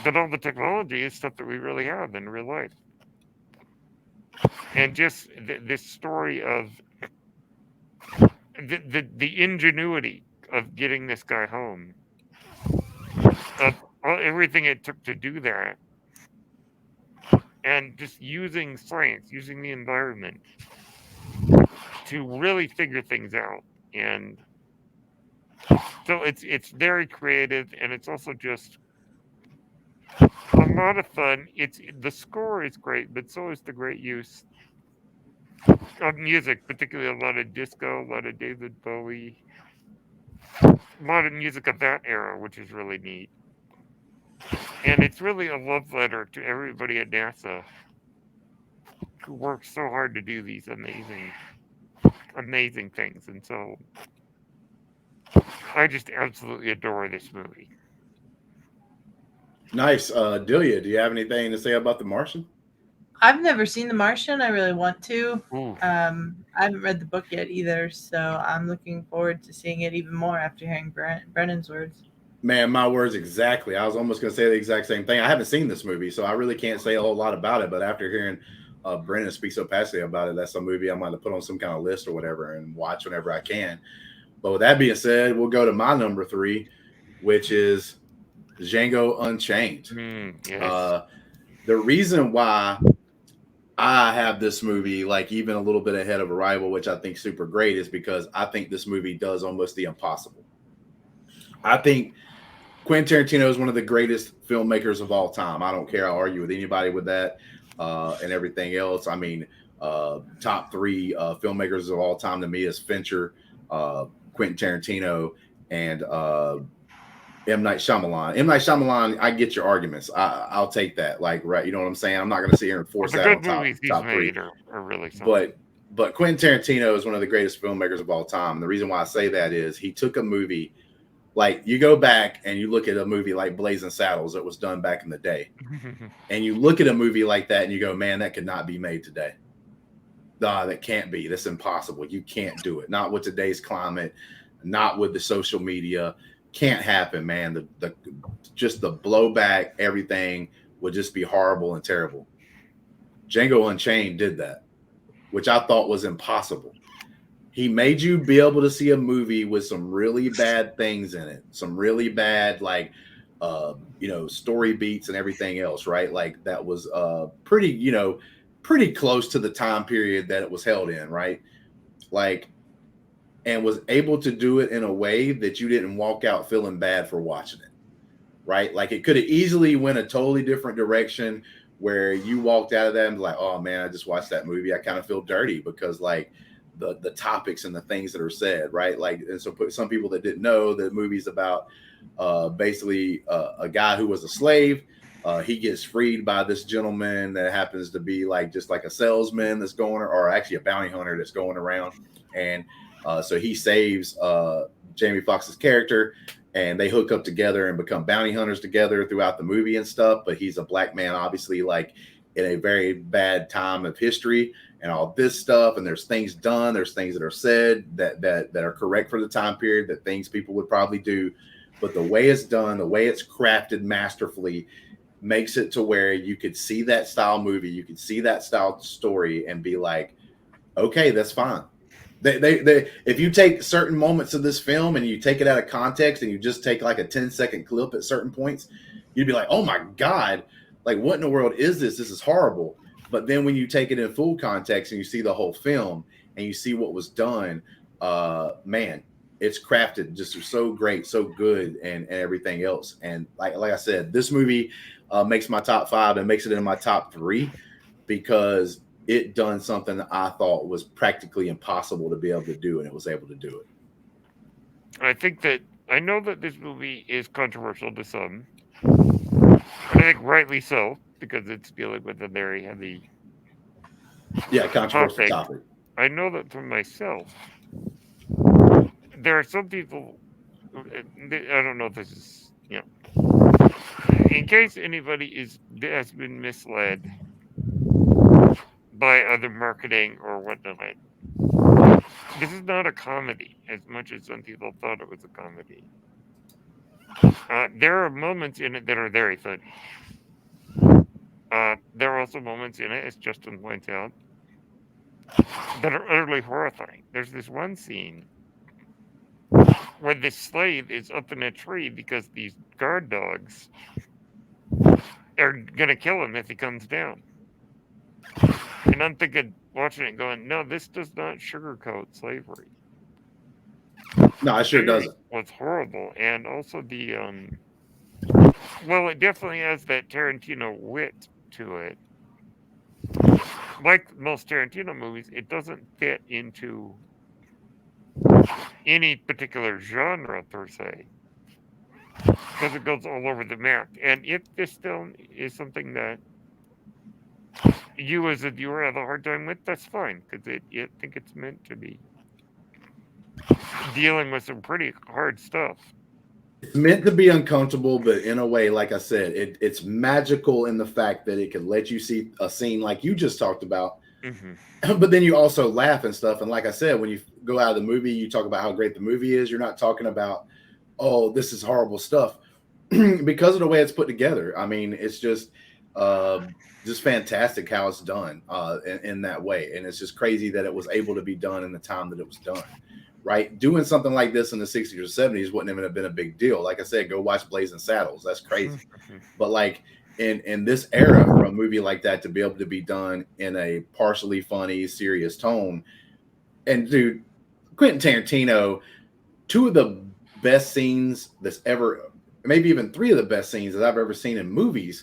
But all the technology is stuff that we really have in real life. And just this story of the ingenuity of getting this guy home, of everything it took to do that, and just using science, using the environment to really figure things out. And so it's very creative, and it's also just a lot of fun. The score is great, but so is the great use of music, particularly a lot of disco, a lot of David Bowie, a lot of music of that era, which is really neat. And it's really a love letter to everybody at NASA who works so hard to do these amazing, amazing things. And so I just absolutely adore this movie. Nice. Delia, do you have anything to say about The Martian? I've never seen The Martian. I really want to. Ooh. I haven't read the book yet either, so I'm looking forward to seeing it even more after hearing Brennan's words. Man, my words exactly. I was almost going to say the exact same thing. I haven't seen this movie, so I really can't say a whole lot about it. But after hearing Brennan speak so passionately about it, that's a movie I'm going to put on some kind of list or whatever and watch whenever I can. But with that being said, we'll go to my number 3, which is Django Unchained. Yes. The reason why I have this movie like even a little bit ahead of Arrival, which I think super great, is because I think this movie does almost the impossible. I think Quentin Tarantino is one of the greatest filmmakers of all time. I don't care. I'll argue with anybody with that and everything else. I mean, top 3 filmmakers of all time to me is Fincher, Quentin Tarantino, and M. Night Shyamalan. M. Night Shyamalan, I get your arguments. I'll take that. Like, right, you know what I'm saying? I'm not going to sit here and force that on top 3. Are really something. But Quentin Tarantino is one of the greatest filmmakers of all time. And the reason why I say that is he took a movie, like you go back and you look at a movie like Blazing Saddles that was done back in the day. And you look at a movie like that and you go, man, that could not be made today. That can't be. That's impossible. You can't do it. Not with today's climate, not with the social media. Can't happen, man. Just the blowback, everything would just be horrible and terrible. Django Unchained did that, which I thought was impossible. He made you be able to see a movie with some really bad things in it, some really bad, like, story beats and everything else, right? Like that was pretty close to the time period that it was held in, right? Like, and was able to do it in a way that you didn't walk out feeling bad for watching it, right? Like it could have easily went a totally different direction where you walked out of that and like, oh man, I just watched that movie. I kind of feel dirty because like the topics and the things that are said, right? Like, and so some people that didn't know, the movie's about basically a guy who was a slave. He gets freed by this gentleman that happens to be like just like a salesman that's going, or actually a bounty hunter that's going around. And so he saves Jamie Foxx's character, and they hook up together and become bounty hunters together throughout the movie and stuff. But he's a black man, obviously, like in a very bad time of history and all this stuff. And there's things done, there's things that are said that are correct for the time period, that things people would probably do. But the way it's done, the way it's crafted masterfully, makes it to where you could see that style movie, you could see that style story and be like, okay, that's fine. They if you take certain moments of this film and you take it out of context and you just take like a 10-second clip at certain points, you'd be like, oh my God, like what in the world is this? This is horrible. But then when you take it in full context and you see the whole film and you see what was done, man, it's crafted just so great, so good, and everything else. And like I said, this movie makes my top 5 and makes it in my top 3 because it done something that I thought was practically impossible to be able to do, and it was able to do it. I know that this movie is controversial to some, and I think rightly so, because it's dealing with a very heavy controversial topic. I know that for myself, there are some people, I don't know if this is, in case anybody has been misled by other marketing or whatnot, this is not a comedy as much as some people thought it was a comedy. There are moments in it that are very funny. There are also moments in it, as Justin points out, that are utterly horrifying. There's this one scene where this slave is up in a tree because these guard dogs are going to kill him if he comes down. And I'm thinking, watching it going, no, this does not sugarcoat slavery. No, it sure doesn't. What's horrible. And also it definitely has that Tarantino wit to it. Like most Tarantino movies, it doesn't fit into any particular genre per se, because it goes all over the map. And if this film is something that you as a viewer have a hard time with, that's fine, because I think it's meant to be dealing with some pretty hard stuff. It's meant to be uncomfortable, but in a way, like I said, it's magical in the fact that it can let you see a scene like you just talked about, but then you also laugh and stuff. And like I said, when you go out of the movie, you talk about how great the movie is. You're not talking about, oh, this is horrible stuff, because of the way it's put together. I mean, it's just fantastic how it's done in that way. And it's just crazy that it was able to be done in the time that it was done. Right, doing something like this in the 60s or 70s wouldn't even have been a big deal. Like I said, go watch Blazing Saddles. That's crazy. But like in this era, for a movie like that to be able to be done in a partially funny, serious tone, and dude, Quentin Tarantino, 2 of the best scenes that's ever, maybe even 3 of the best scenes that I've ever seen in movies,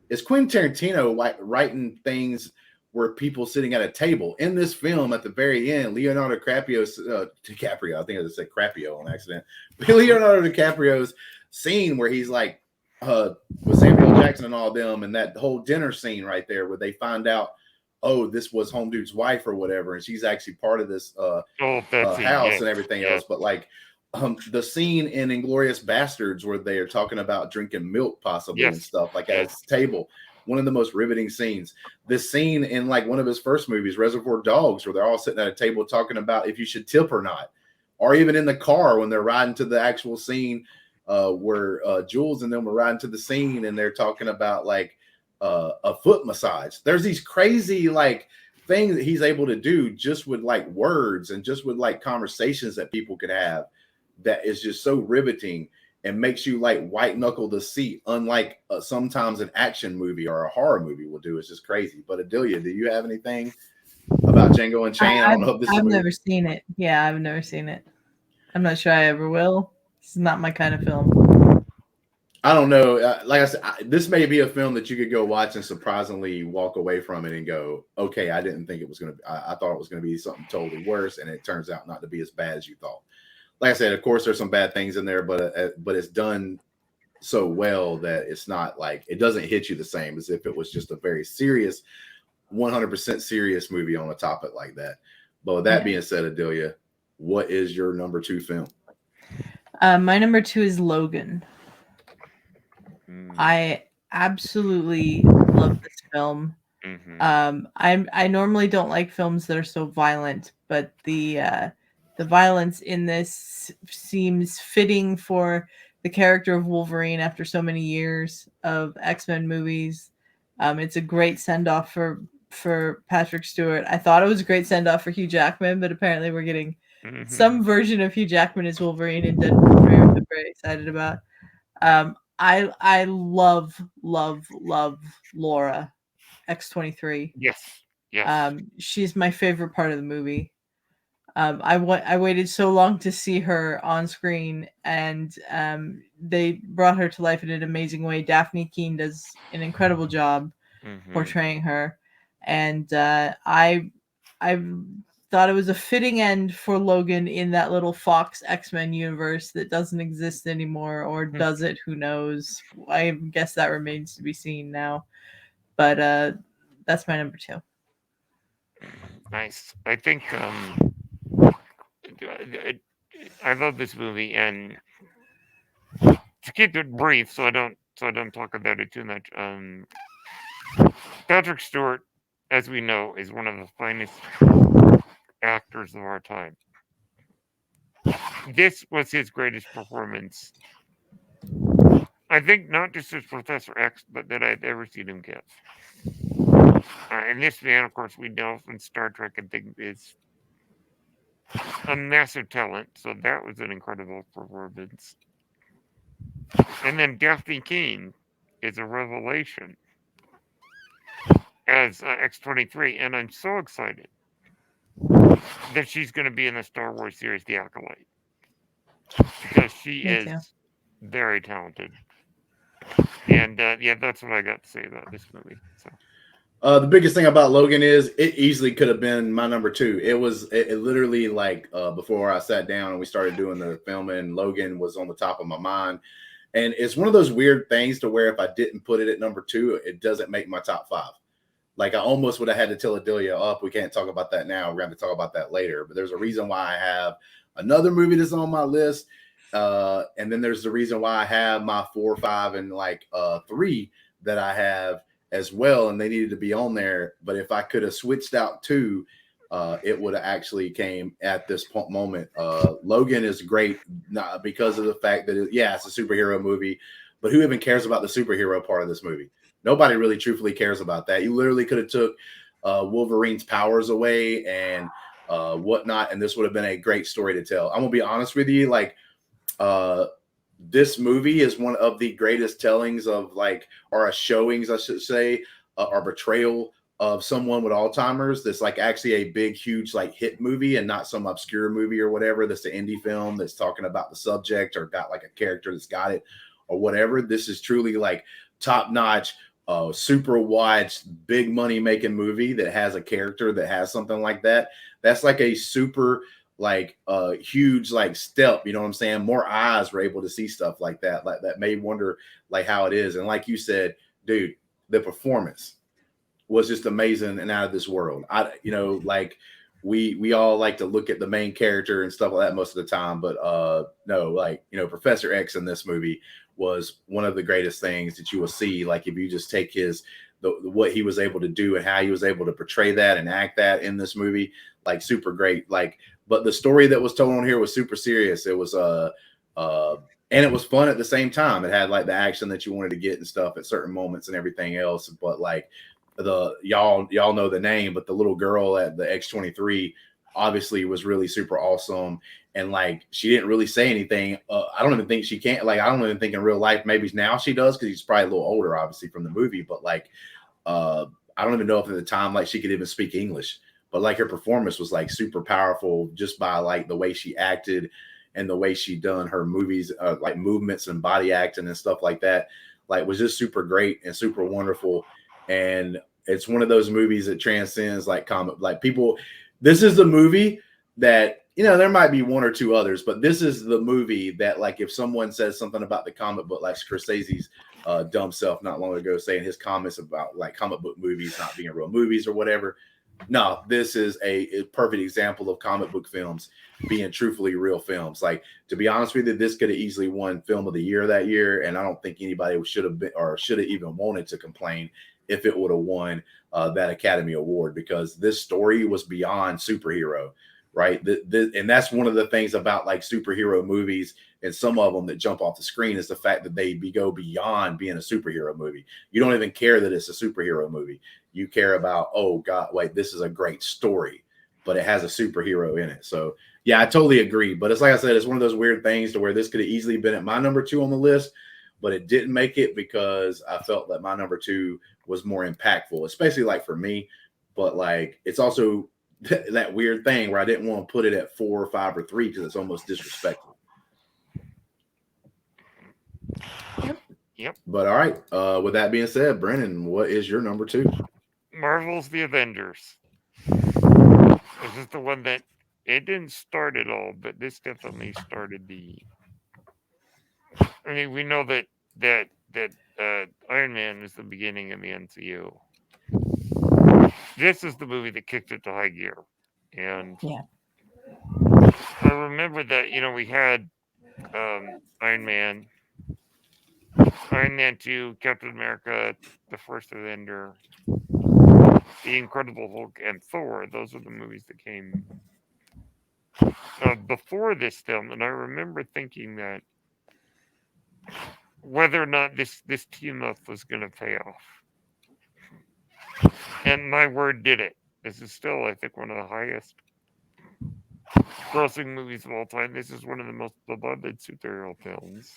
is Quentin Tarantino writing things where people sitting at a table. In this film, at the very end, Leonardo DiCaprio, I think I just said Crapio on accident. Leonardo DiCaprio's scene where he's like with Samuel Jackson and all them, and that whole dinner scene right there where they find out, oh, this was Home Dude's wife or whatever, and she's actually part of this house and everything else. But like the scene in Inglourious Bastards where they are talking about drinking milk possibly and stuff like at his table. One of the most riveting scenes. This scene in like one of his first movies, Reservoir Dogs, where they're all sitting at a table talking about if you should tip or not, or even in the car when they're riding to the actual scene where Jules and them were riding to the scene and they're talking about like a foot massage. There's these crazy like things that he's able to do just with like words and just with like conversations that people could have that is just so riveting. And makes you like white knuckle the seat, unlike sometimes an action movie or a horror movie will do. It's just crazy. But Adelia, do you have anything about Django Unchained? I don't know if this I've never seen it. Yeah, I've never seen it. I'm not sure I ever will. This is not my kind of film. I don't know. Like I said, this may be a film that you could go watch and surprisingly walk away from it and go, okay, I didn't think it was going to, I thought it was going to be something totally worse. And it turns out not to be as bad as you thought. Like I said, of course, there's some bad things in there, but it's done so well that it's not like, it doesn't hit you the same as if it was just a very serious, 100% serious movie on a topic like that. But with that being said, Adelia, what is your number 2 film? My number 2 is Logan. I absolutely love this film. I normally don't like films that are so violent, but the violence in this seems fitting for the character of Wolverine after so many years of X-Men movies. It's a great send-off for Patrick Stewart. I thought it was a great send-off for Hugh Jackman, but apparently we're getting some version of Hugh Jackman as Wolverine in Deadpool 3, which I'm very excited about. I love Laura X-23. Yes. She's my favorite part of the movie. I waited so long to see her on screen, and they brought her to life in an amazing way. Daphne Keane does an incredible job portraying her, and I thought it was a fitting end for Logan in that little Fox X-Men universe that doesn't exist anymore, or does it? Who knows? I guess that remains to be seen now. But that's my number 2. Nice. I think I love this movie, and to keep it brief, so I don't talk about it too much. Patrick Stewart, as we know, is one of the finest actors of our time. This was his greatest performance. I think not just as Professor X, but that I've ever seen him give. And this man, of course, we know from Star Trek, I think is a massive talent. So that was an incredible performance. And then Daphne Keane is a revelation as X-23, and I'm so excited that she's going to be in the Star Wars series, The Acolyte, because she is very talented. And that's what I got to say about this movie. So. The biggest thing about Logan is it easily could have been my number 2. It literally like before I sat down and we started doing the filming, Logan was on the top of my mind. And it's one of those weird things to where if I didn't put it at number 2, it doesn't make my top 5. Like I almost would have had to tell Adelia up. We can't talk about that now. We're going to talk about that later. But there's a reason why I have another movie that's on my list. And then there's the reason why I have my 4, 5, and like 3 that I have as well. And they needed to be on there. But if I could have switched out 2, it would have actually came at this moment. Logan is great, not because of the fact that it's a superhero movie, but who even cares about the superhero part of this movie? Nobody really truthfully cares about that. You literally could have took Wolverine's powers away and whatnot, and this would have been a great story to tell. I'm gonna be honest with you, like this movie is one of the greatest tellings of or showings, I should say, or portrayal of someone with Alzheimer's. That's like actually a big, huge hit movie and not some obscure movie or whatever. That's an indie film that's talking about the subject or got like a character that's got it or whatever. This is truly like top notch, super watched, big money making movie that has a character that has something like that. That's like a super huge step, you know what I'm saying? More eyes were able to see stuff like that, that made wonder how it is. And like you said, dude, the performance was just amazing and out of this world. We all like to look at the main character and stuff like that most of the time, but no, Professor X in this movie was one of the greatest things that you will see. Like if you just take what he was able to do and how he was able to portray that and act that in this movie, super great. But the story that was told on here was super serious. It was and it was fun at the same time. It had the action that you wanted to get and stuff at certain moments and everything else. But y'all know the name, but the little girl at the X-23 obviously was really super awesome. And she didn't really say anything. I don't even think she can't. I don't even think in real life. Maybe now she does because she's probably a little older, obviously from the movie. But I don't even know if at the time she could even speak English. But her performance was super powerful just by the way she acted and the way she done her movies, like movements and body acting and stuff like that, like was just super great and super wonderful. And it's one of those movies that transcends like comic, like people. This is the movie that, you know, there might be one or two others, but this is the movie that, like, if someone says something about the comic book, like Scorsese's dumb self not long ago saying his comments about like comic book movies not being real movies or whatever. No, this is a perfect example of comic book films being truthfully real films. Like, to be honest with you, this could have easily won Film of the Year that year, and I don't think anybody should have been or should have even wanted to complain if it would have won that Academy Award, because this story was beyond superhero, right? And that's one of the things about like superhero movies, and some of them that jump off the screen, is the fact that they go beyond being a superhero movie. You don't even care that it's a superhero movie. You care about, oh God, wait, this is a great story, but it has a superhero in it. So yeah, I totally agree. But it's like I said, it's one of those weird things to where this could have easily been at my number 2 on the list, but it didn't make it because I felt that my number 2 was more impactful, especially like for me. But like, it's also that weird thing where I didn't want to put it at 4 or 5 or 3 because it's almost disrespectful. Yep. But all right. With that being said, Brennan, what is your number 2? Marvel's The Avengers. This is the one that it didn't start at all, but this definitely started the. I mean, we know that Iron Man is the beginning of the MCU. This is the movie that kicked it to high gear, and Yeah. I remember that, you know, we had Iron Man 2, Captain America, The First Avenger, The Incredible Hulk, and Thor. Those are the movies that came before this film, and I remember thinking that whether or not this team up was going to pay off, and my word, did it. This is still, I think, one of the highest grossing movies of all time. This is one of the most beloved superhero films.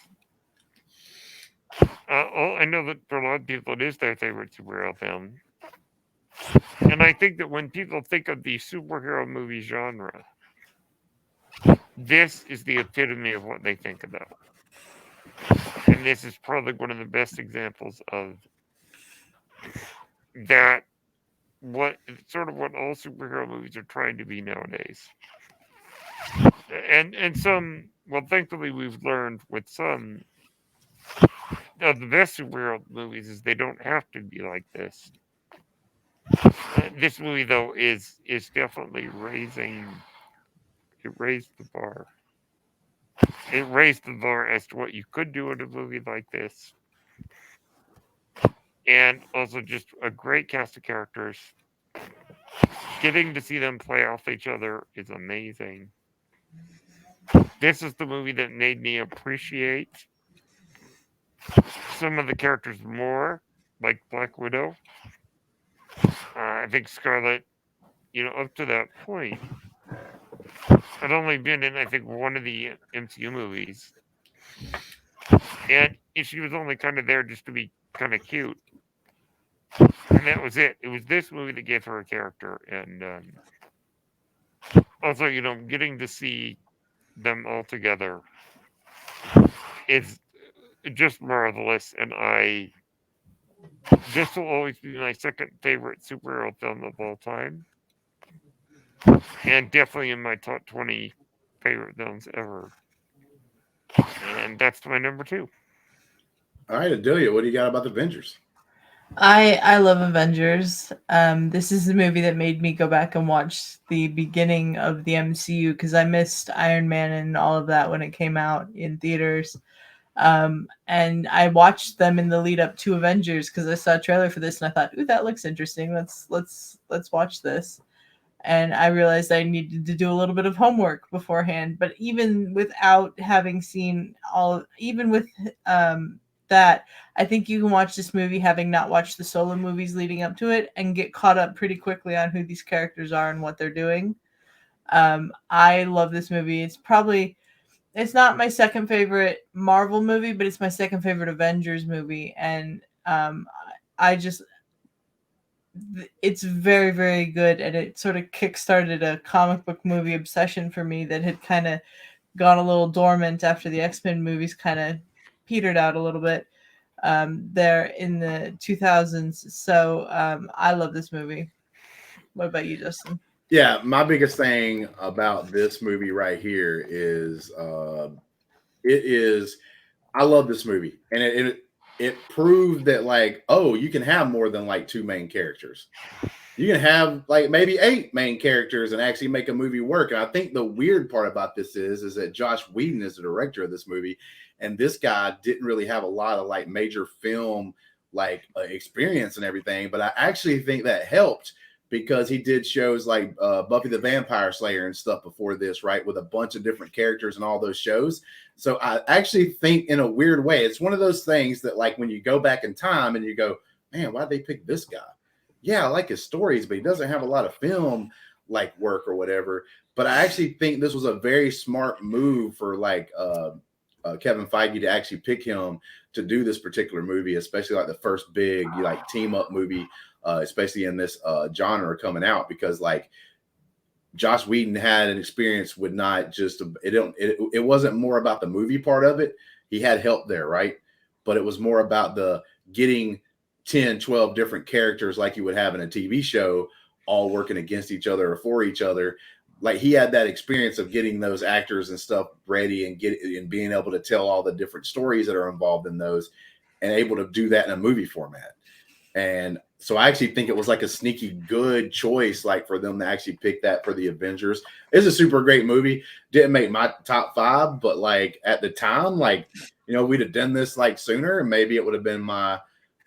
I know that for a lot of people, it is their favorite superhero film. And I think that when people think of the superhero movie genre, this is the epitome of what they think about. And this is probably one of the best examples of that, what all superhero movies are trying to be nowadays. And some, well, thankfully we've learned with some of the best superhero movies is they don't have to be like this. This movie, though, is definitely raised the bar. It raised the bar as to what you could do in a movie like this. And also just a great cast of characters. Getting to see them play off each other is amazing. This is the movie that made me appreciate some of the characters more, like Black Widow. I think Scarlet, you know, up to that point, had only been in, I think, one of the MCU movies. And she was only kind of there just to be kind of cute. And that was it. It was this movie that gave her a character. And also, you know, getting to see them all together is just marvelous. And this will always be my second favorite superhero film of all time. And definitely in my top 20 favorite films ever. And that's my number 2. All right, Adelia, what do you got about the Avengers? I love Avengers. This is the movie that made me go back and watch the beginning of the MCU because I missed Iron Man and all of that when it came out in theaters. And I watched them in the lead up to Avengers because I saw a trailer for this and I thought, ooh, that looks interesting. Let's watch this. And I realized I needed to do a little bit of homework beforehand. But even without having seen even with that, I think you can watch this movie having not watched the solo movies leading up to it and get caught up pretty quickly on who these characters are and what they're doing. I love this movie. It's not my second favorite Marvel movie, but it's my second favorite Avengers movie. And it's very, very good. And it sort of kickstarted a comic book movie obsession for me that had kind of gone a little dormant after the X-Men movies kind of petered out a little bit there in the 2000s. So I love this movie. What about you, Justin? Yeah, my biggest thing about this movie right here is it is I love this movie, and it proved that like, oh, you can have more than like two main characters. You can have like maybe 8 main characters and actually make a movie work. And I think the weird part about this is that Josh Whedon is the director of this movie, and this guy didn't really have a lot of like major film like experience and everything. But I actually think that helped because he did shows like Buffy the Vampire Slayer and stuff before this, right, with a bunch of different characters and all those shows. So I actually think in a weird way, it's one of those things that like when you go back in time and you go, man, why'd they pick this guy? Yeah, I like his stories, but he doesn't have a lot of film like work or whatever. But I actually think this was a very smart move for like Kevin Feige to actually pick him to do this particular movie, especially like the first big like team up movie, especially in this genre coming out, because like Josh Whedon had an experience with not just it wasn't more about the movie part of it. He had help there, right? But it was more about the getting 10, 12 different characters like you would have in a TV show, all working against each other or for each other. Like he had that experience of getting those actors and stuff ready and being able to tell all the different stories that are involved in those and able to do that in a movie format. And so I actually think it was like a sneaky good choice, like for them to actually pick that for the Avengers. It's a super great movie. Didn't make my top 5, but like at the time, like, you know, we'd have done this like sooner and maybe it would have been my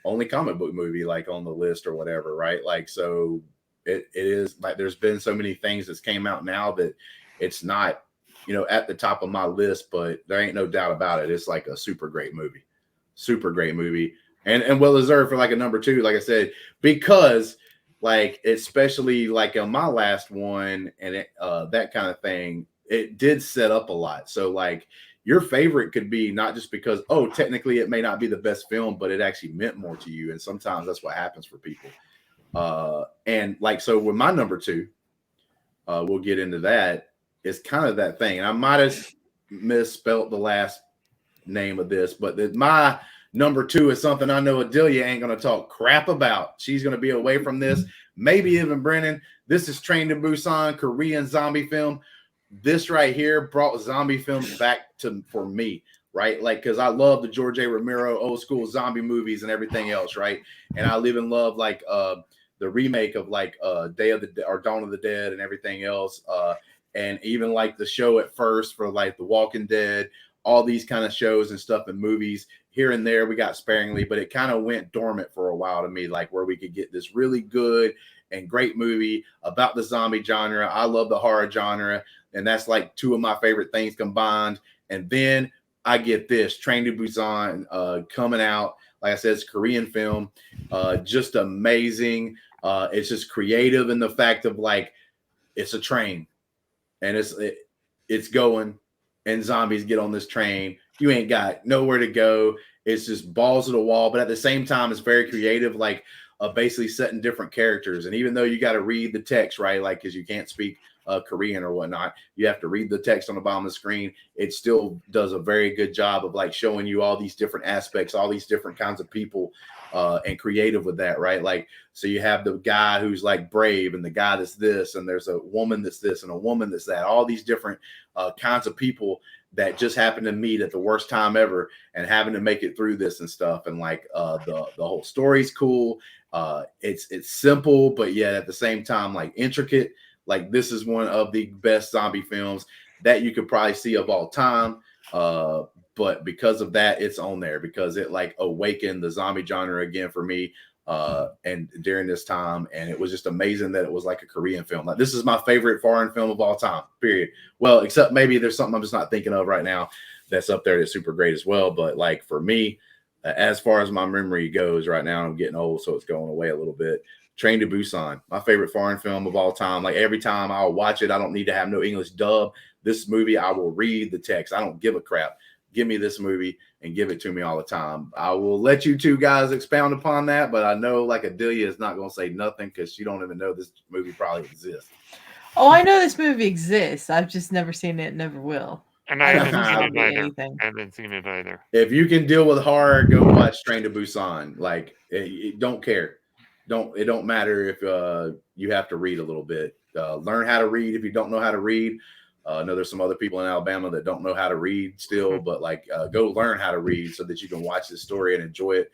only comic book movie like on the list or whatever, right? Like, so it is like there's been so many things that's came out now that it's not, you know, at the top of my list, but there ain't no doubt about it. It's like a super great movie and well deserved for like a number 2, like I said, because like especially like on my last one and that kind of thing, it did set up a lot. So like your favorite could be not just because, oh, technically it may not be the best film, but it actually meant more to you. And sometimes that's what happens for people. And like, so with my number 2, we'll get into that. It's kind of that thing. And I might have misspelled the last name of this, but my number 2 is something I know Adelia ain't going to talk crap about. She's going to be away from this. Maybe even Brennan. This is Train to Busan, Korean zombie film. This right here brought zombie films back for me, right? Like, because I love the George A. Romero old school zombie movies and everything else, right? And I live and love like the remake of like Day of the or Dawn of the Dead and everything else, and even like the show at first for like The Walking Dead, all these kind of shows and stuff and movies here and there. We got sparingly, but it kind of went dormant for a while to me, like where we could get this really good and great movie about the zombie genre. I love the horror genre. And that's like 2 of my favorite things combined. And then I get this Train to Busan coming out. Like I said, it's a Korean film, just amazing. It's just creative in the fact of like, it's a train and it's going and zombies get on this train. You ain't got nowhere to go. It's just balls to the wall. But at the same time, it's very creative, like basically setting different characters. And even though you got to read the text, right? Like, because you can't speak Korean or whatnot, you have to read the text on the bottom of the screen. It still does a very good job of like showing you all these different aspects, all these different kinds of people, and creative with that, right? Like, so you have the guy who's like brave and the guy that's this, and there's a woman that's this and a woman that's that, all these different kinds of people that just happen to meet at the worst time ever and having to make it through this and stuff. And like the whole story's cool. It's simple, but yet at the same time, like intricate. Like this is one of the best zombie films that you could probably see of all time. But because of that, it's on there because it like awakened the zombie genre again for me. And during this time, and it was just amazing that it was like a Korean film. Like this is my favorite foreign film of all time, period. Well, except maybe there's something I'm just not thinking of right now that's up there that's super great as well. But like for me, as far as my memory goes right now, I'm getting old, so it's going away a little bit. Train to Busan, my favorite foreign film of all time. Like every time I'll watch it, I don't need to have no English dub. This movie, I will read the text. I don't give a crap. Give me this movie and give it to me all the time. I will let you 2 guys expound upon that, but I know like Adelia is not going to say nothing because she don't even know this movie probably exists. Oh, I know this movie exists. I've just never seen it, never will. And I I haven't think seen it'll it be either. anything. I haven't seen it either. If you can deal with horror, go watch Train to Busan. Like, don't care. It don't matter if you have to read a little bit. Learn how to read if you don't know how to read. I know there's some other people in Alabama that don't know how to read still, but like go learn how to read so that you can watch this story and enjoy it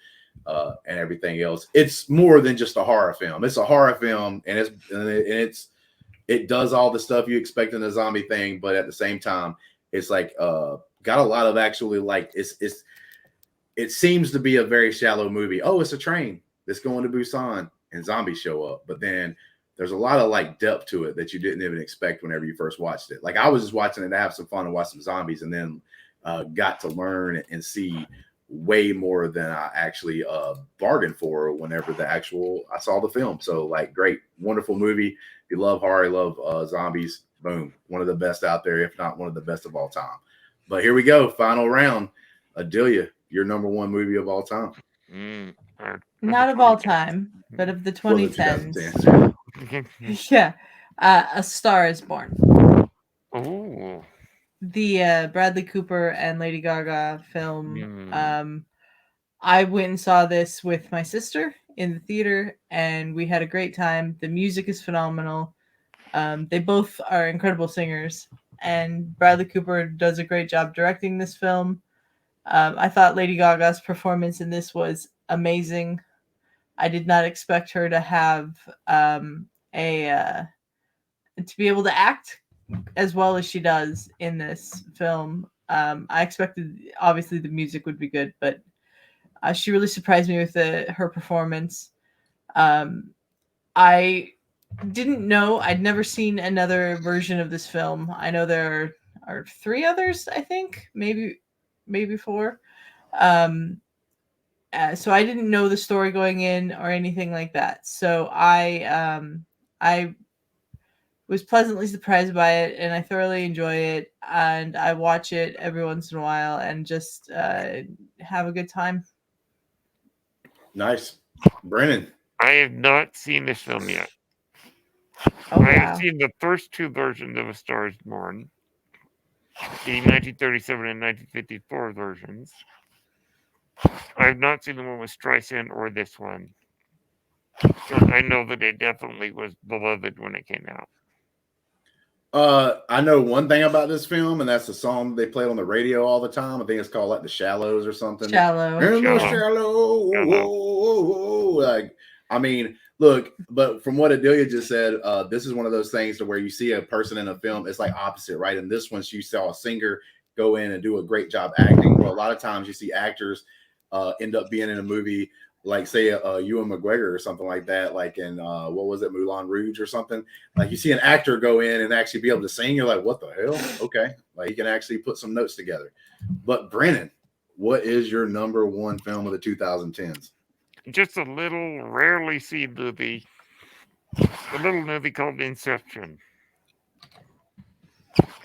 and everything else. It's more than just a horror film. It's a horror film, and it does all the stuff you expect in a zombie thing, but at the same time, it's like got a lot of actually like it seems to be a very shallow movie. Oh, it's a train that's going to Busan and zombies show up, but then there's a lot of like depth to it that you didn't even expect whenever you first watched it. Like I was just watching it to have some fun and watch some zombies, and then got to learn and see way more than I actually bargained for whenever I saw the film. So like, great, wonderful movie. If you love horror, you love zombies, boom, one of the best out there, if not one of the best of all time. But here we go, final round. Adelia, your number one movie of all time. Not of all time, but of the For the 2010s. 2010s. Yeah. A Star is Born. Ooh. The Bradley Cooper and Lady Gaga film. Mm. I went and saw this with my sister in the theater, and we had a great time. The music is phenomenal. They both are incredible singers, and Bradley Cooper does a great job directing this film. I thought Lady Gaga's performance in this was amazing. I did not expect her to have to be able to act as well as she does in this film. I expected obviously the music would be good, but she really surprised me with her performance. I didn't know. I'd never seen another version of this film. I know there are 3 others. I think maybe 4. So I didn't know the story going in or anything like that. So I was pleasantly surprised by it, and I thoroughly enjoy it. And I watch it every once in a while and just have a good time. Nice. Brennan. I have not seen this film yet. Oh, I have wow. seen the first 2 versions of A Star is Born, the 1937 and 1954 versions. I have not seen the one with Streisand or this one. So I know that it definitely was beloved when it came out. I know one thing about this film, and that's the song they play on the radio all the time. I think it's called like The Shallows or something. Shallow. In the Shallow. shallow. Like, I mean, look, but from what Adelia just said, this is one of those things to where you see a person in a film, it's like opposite, right? In this one, you saw a singer go in and do a great job acting. Well, a lot of times you see actors end up being in a movie like say Ewan McGregor or something like that, like in what was it, Moulin Rouge or something. Like you see an actor go in and actually be able to sing, you're like, what the hell? Okay, like he can actually put some notes together. But Brennan, what is your number one film of the 2010s? Just a little rarely seen movie, a little movie called Inception.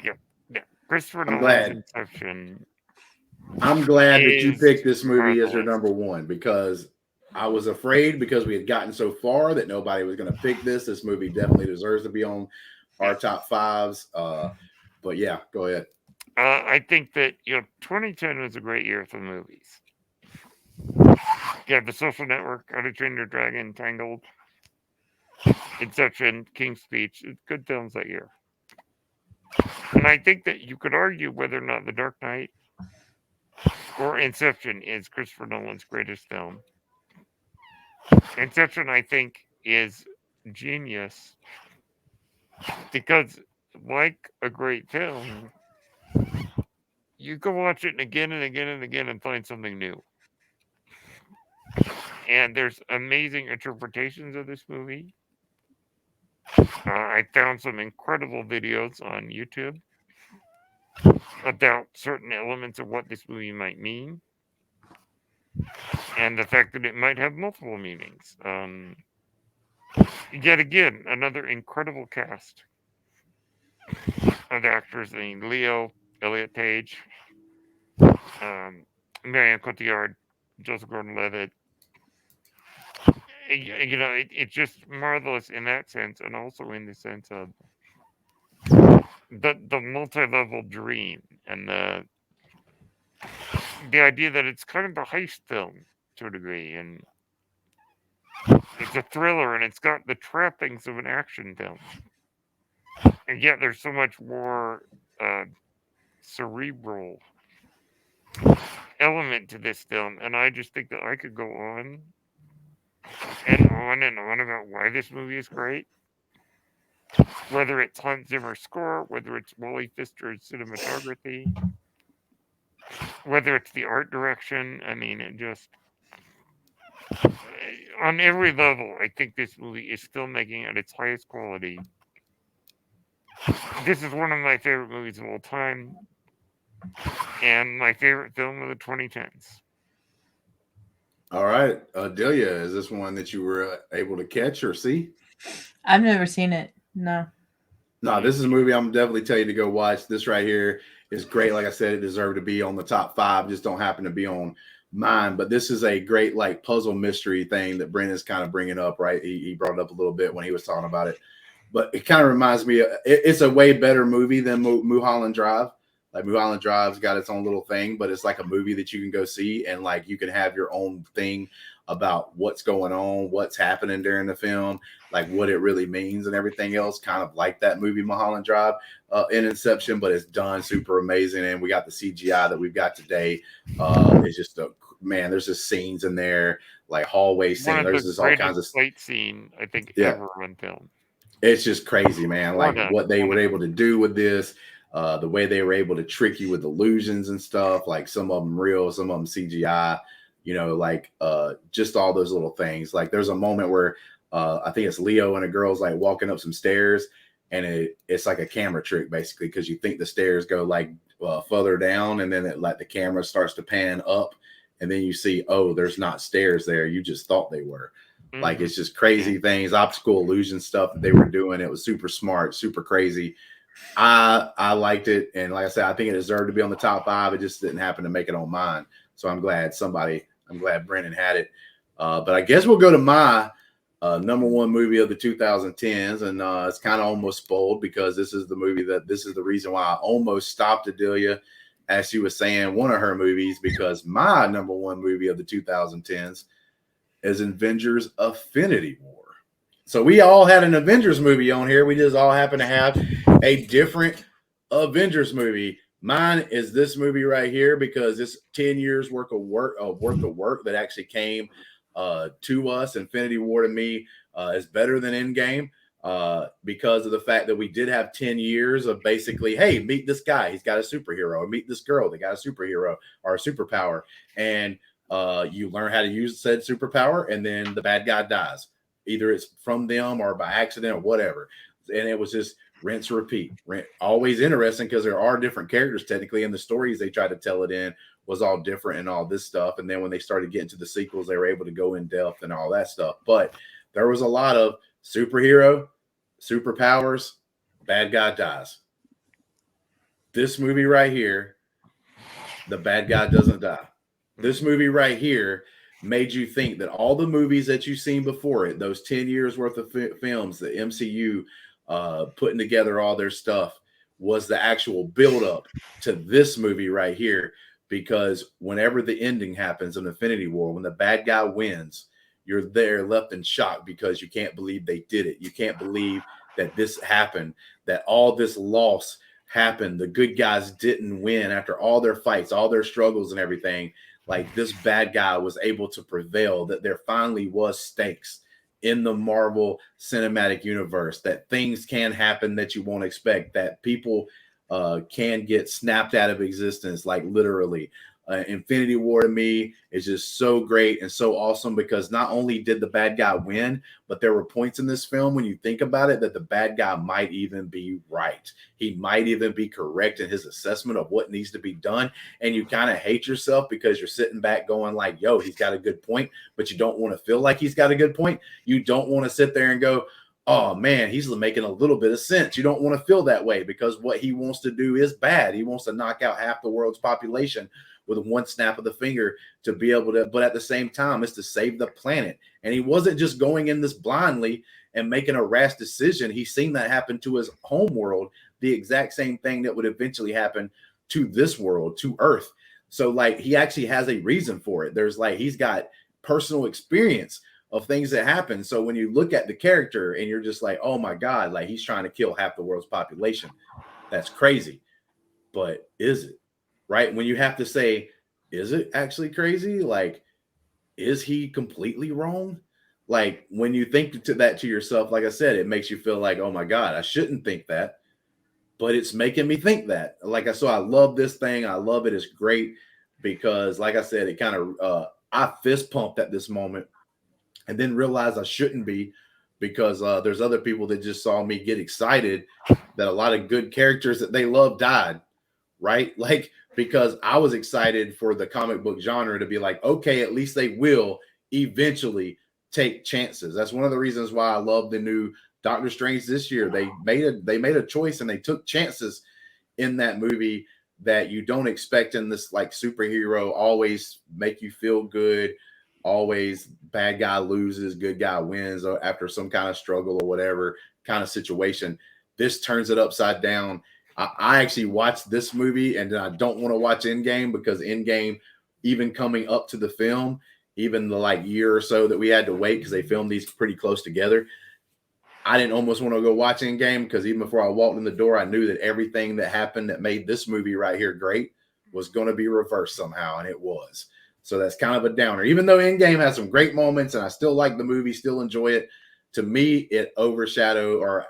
Yep, yeah. Christopher Nolan's Inception. I'm glad that you picked this movie as your marvelous. number one, because I was afraid, because we had gotten so far, that nobody was going to pick this. This movie definitely deserves to be on our top 5s. But yeah, go ahead. I think that 2010 was a great year for movies. Yeah, The Social Network, How to Train Your Dragon, Tangled, Inception, King's Speech. Good films that year. And I think that you could argue whether or not The Dark Knight or Inception is Christopher Nolan's greatest film. Inception, I think, is genius because, like a great film, you can watch it again and again and again and find something new. And there's amazing interpretations of this movie. I found some incredible videos on YouTube about certain elements of what this movie might mean, and the fact that it might have multiple meanings. Yet again, another incredible cast of actors. I mean, Leo, Elliot Page, Marianne Cotillard, Joseph Gordon-Levitt. It's just marvelous in that sense, and also in the sense of the multi-level dream and the idea that it's kind of a heist film to a degree, and it's a thriller, and it's got the trappings of an action film, and yet there's so much more cerebral element to this film, and I just think that I could go on and on and on about why this movie is great. Whether it's Hans Zimmer's score, whether it's Wally Pfister's cinematography, whether it's the art direction. I mean, it just on every level, I think this movie is still making at its highest quality. This is one of my favorite movies of all time, and my favorite film of the 2010s. All right, Adelia, is this one that you were able to catch or see? I've never seen it. No. No, this is a movie I'm definitely tell you to go watch. This right here is great. Like I said, it deserved to be on the top 5. Just don't happen to be on mine. But this is a great like puzzle mystery thing that Brennan's kind of bringing up. Right, he brought it up a little bit when he was talking about it. But it kind of reminds me. It's a way better movie than Mulholland Drive. Like Mulholland Drive's got its own little thing, but it's like a movie that you can go see and like you can have your own thing about what's going on, what's happening during the film, like what it really means and everything else, kind of like that movie Mulholland Drive in Inception, but it's done super amazing. And we got the CGI that we've got today. It's just man, there's just scenes in there, like hallway scenes. There's just all kinds of fight scene I think ever on film. It's just crazy, man. Like what they were able to do with this. The way they were able to trick you with illusions and stuff, like some of them real, some of them CGI, you know, like just all those little things. Like there's a moment where I think it's Leo and a girl's like walking up some stairs and it's like a camera trick basically because you think the stairs go like further down and then like the camera starts to pan up and then you see, oh, there's not stairs there. You just thought they were. Mm-hmm. Like it's just crazy things, optical illusion stuff that they were doing. It was super smart, super crazy. I liked it, and like I said, I think it deserved to be on the top 5. It just didn't happen to make it on mine, so I'm glad Brennan had it. But I guess we'll go to my number 1 movie of the 2010s, and it's kind of almost spoiled because this is the reason why I almost stopped Adelia as she was saying one of her movies, because my number 1 movie of the 2010s is Avengers: Infinity War. So we all had an Avengers movie on here. We just all happen to have a different Avengers movie. Mine is this movie right here because it's 10 years worth of work that actually came to us. Infinity War to me is better than Endgame because of the fact that we did have 10 years of basically, hey, meet this guy. He's got a superhero. Or meet this girl. They got a superhero or a superpower. And you learn how to use said superpower and then the bad guy dies. Either it's from them or by accident or whatever. And it was just rinse, repeat. Always interesting because there are different characters technically, and the stories they tried to tell it in was all different and all this stuff. And then when they started getting to the sequels, they were able to go in depth and all that stuff. But there was a lot of superhero, superpowers, bad guy dies. This movie right here, the bad guy doesn't die. This movie right here made you think that all the movies that you've seen before it, those 10 years worth of films, the MCU putting together all their stuff, was the actual buildup to this movie right here. Because whenever the ending happens in Infinity War, when the bad guy wins, you're there left in shock because you can't believe they did it. You can't believe that this happened, that all this loss happened. The good guys didn't win after all their fights, all their struggles and everything. Like this bad guy was able to prevail, that there finally was stakes in the Marvel Cinematic Universe, that things can happen that you won't expect, that people can get snapped out of existence, like literally. Infinity War to me is just so great and so awesome because not only did the bad guy win, but there were points in this film when you think about it that the bad guy might even be right. He might even be correct in his assessment of what needs to be done. And you kind of hate yourself because you're sitting back going like, yo, he's got a good point, but you don't want to feel like he's got a good point. You don't want to sit there and go, oh man, he's making a little bit of sense. You don't want to feel that way because what he wants to do is bad. He wants to knock out half the world's population with one snap of the finger to be able to, but at the same time, it's to save the planet. And he wasn't just going in this blindly and making a rash decision. He's seen that happen to his home world the exact same thing that would eventually happen to this world, to Earth. So like he actually has a reason for it. There's like he's got personal experience of things that happen. So when you look at the character and you're just like, oh my God, like he's trying to kill half the world's population. That's crazy. But is it? Right? When you have to say, is it actually crazy? Like, is he completely wrong? Like when you think to that to yourself, like I said, it makes you feel like, oh my God, I shouldn't think that, but it's making me think that. Like so I love this thing. I love it. It's great because, like I said, it kind of I fist pumped at this moment and then realized I shouldn't be because there's other people that just saw me get excited that a lot of good characters that they love died, right? Like because I was excited for the comic book genre to be like, okay, at least they will eventually take chances. That's one of the reasons why I love the new Doctor Strange this year. They made a choice and they took chances in that movie that you don't expect in this like superhero always make you feel good, always bad guy loses, good guy wins or after some kind of struggle or whatever kind of situation. This turns it upside down. I actually watched this movie and then I don't want to watch Endgame because Endgame, even coming up to the film, even the like year or so that we had to wait because they filmed these pretty close together, I didn't almost want to go watch Endgame because even before I walked in the door, I knew that everything that happened that made this movie right here great was going to be reversed somehow, and it was. So that's kind of a downer. Even though Endgame has some great moments and I still like the movie, still enjoy it, to me, it overshadowed or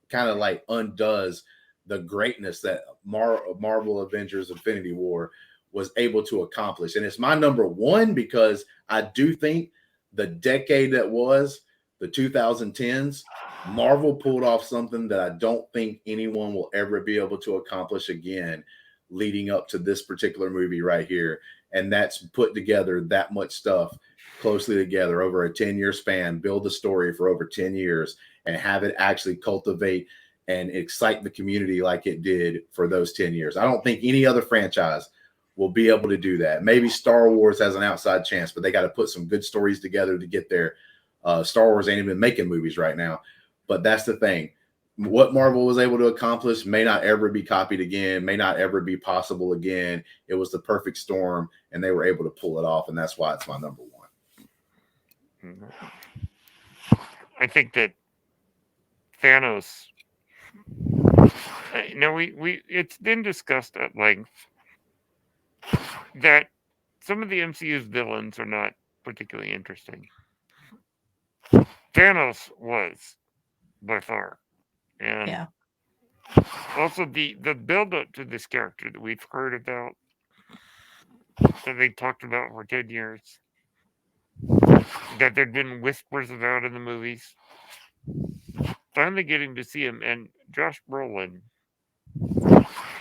kind of like undoes the greatness that Marvel Avengers Infinity War was able to accomplish. And it's my number one because I do think the decade that was the 2010s, Marvel pulled off something that I don't think anyone will ever be able to accomplish again leading up to this particular movie right here. And that's put together that much stuff closely together over a 10-year span, build the story for over 10 years and have it actually cultivate and excite the community like it did for those 10 years. I don't think any other franchise will be able to do that. Maybe Star Wars has an outside chance, but they got to put some good stories together to get there. Star Wars ain't even making movies right now, but that's the thing. What Marvel was able to accomplish may not ever be copied again, may not ever be possible again. It was the perfect storm, and they were able to pull it off, and that's why it's my number one. I think that Thanos. It's been discussed at length that some of the MCU's villains are not particularly interesting. Thanos was by far, and Yeah. also the build up to this character that we've heard about, that they talked about for 10 years, that there'd been whispers about in the movies. Finally getting to see him, and Josh Brolin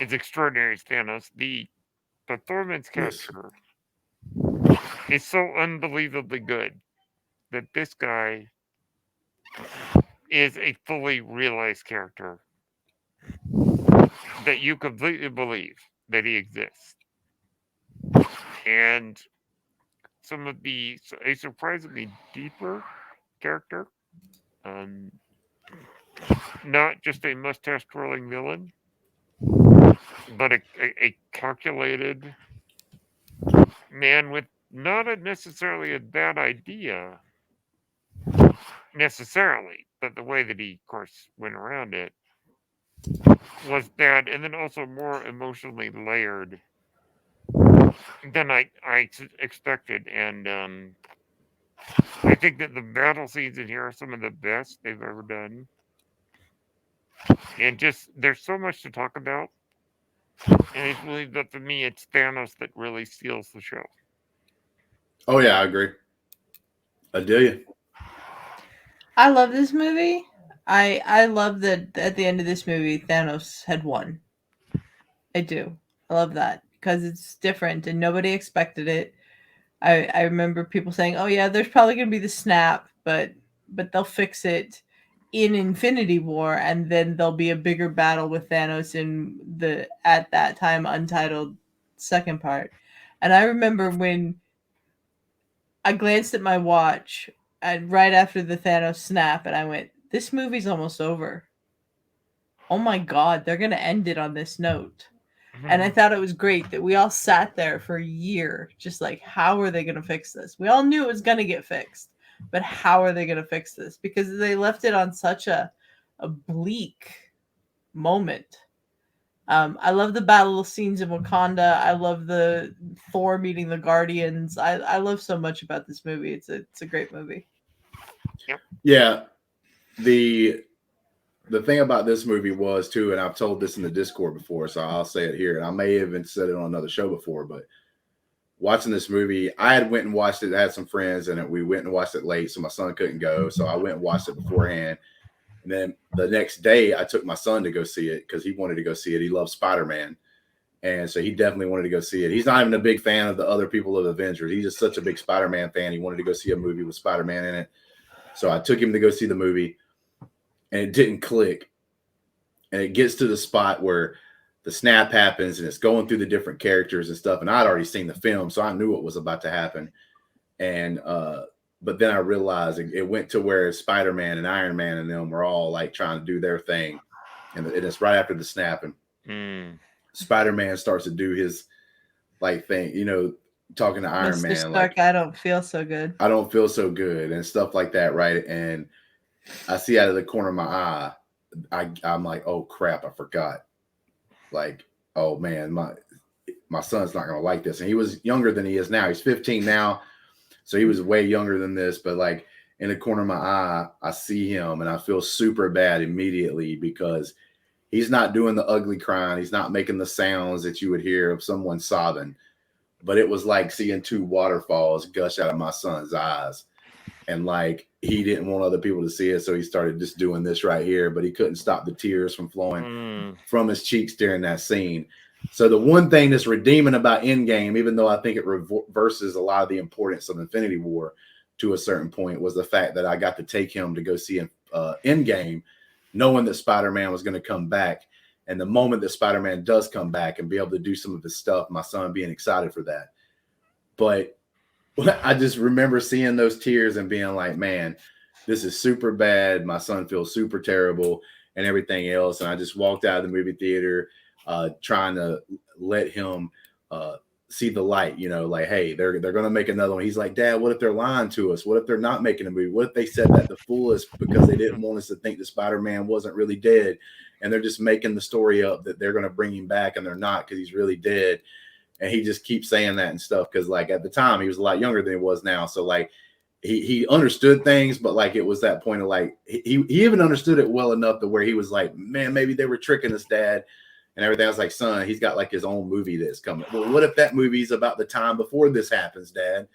is extraordinary as Thanos. The performance capture is so unbelievably good that this guy is a fully realized character that you completely believe that he exists. And a surprisingly deeper character, not just a mustache twirling villain, but a calculated man with not necessarily a bad idea necessarily, but the way that he, of course, went around it was bad, and then also more emotionally layered than I expected. And I think that the battle scenes in here are some of the best they've ever done. And just there's so much to talk about. And I believe that for me, it's Thanos that really steals the show. Oh yeah, I agree. Adelia. I love this movie. I love that at the end of this movie, Thanos had won. I do. I love that because it's different and nobody expected it. I remember people saying, "Oh yeah, there's probably going to be the snap, but they'll fix it in Infinity War, and then there'll be a bigger battle with Thanos in the at that time untitled second part." And I remember when I glanced at my watch and right after the Thanos snap, and I went, "This movie's almost over." oh my God, they're going to end it on this note. And I Mm-hmm. thought it was great that we all sat there for a year, just like, how are they going to fix this? We all knew it was going to get fixed, but how are they going to fix this? Because they left it on such a bleak moment. I love the battle scenes in Wakanda. I love the Thor meeting the Guardians. I love so much about this movie. It's a great movie. Yeah, the thing about this movie was too, and I've told this in the Discord before, so I'll say it here, and I may have even said it on another show before, but watching this movie, I had went and watched it. I had some friends, and we went and watched it late, so my son couldn't go, so I went and watched it beforehand. And then the next day, I took my son to go see it because he wanted to go see it. He loves Spider-Man, and so he definitely wanted to go see it. He's not even a big fan of the other people of Avengers. He's just such a big Spider-Man fan. He wanted to go see a movie with Spider-Man in it. So I took him to go see the movie, and it didn't click. And it gets to the spot where the snap happens, and it's going through the different characters and stuff. And I'd already seen the film, so I knew what was about to happen. And but then I realized it went to where Spider-Man and Iron Man and them were all like trying to do their thing, and it's right after the snap, and Spider-Man starts to do his like thing, talking to Iron Mr. Man, Stark, like, I don't feel so good. I don't feel so good, and stuff like that, right? And I see out of the corner of my eye, I'm like, oh crap, I forgot. Like, oh man, my son's not gonna like this. And he was younger than he is now. He's 15 now, so he was way younger than this. But like in the corner of my eye, I see him, and I feel super bad immediately because he's not doing the ugly crying. He's not making the sounds that you would hear of someone sobbing. But it was like seeing two waterfalls gush out of my son's eyes. And like he didn't want other people to see it, so he started just doing this right here, but he couldn't stop the tears from flowing from his cheeks during that scene. So the one thing that's redeeming about Endgame, even though I think it reverses a lot of the importance of Infinity War to a certain point, was the fact that I got to take him to go see Endgame, knowing that Spider-Man was going to come back. And the moment that Spider-Man does come back and be able to do some of his stuff, my son being excited for that. But I just remember seeing those tears and being like, man, this is super bad. My son feels super terrible and everything else. And I just walked out of the movie theater trying to let him see the light, like, hey, they're going to make another one. He's like, Dad, what if they're lying to us? What if they're not making a movie? What if they said that to fool us because they didn't want us to think that Spider-Man wasn't really dead? And they're just making the story up that they're going to bring him back and they're not because he's really dead. And he just keeps saying that and stuff because, like, at the time he was a lot younger than he was now. So, like, he understood things, but like it was that point of like he even understood it well enough to where he was like, man, maybe they were tricking us, Dad, and everything. I was like, son, he's got like his own movie that's coming. Well, what if that movie's about the time before this happens, Dad?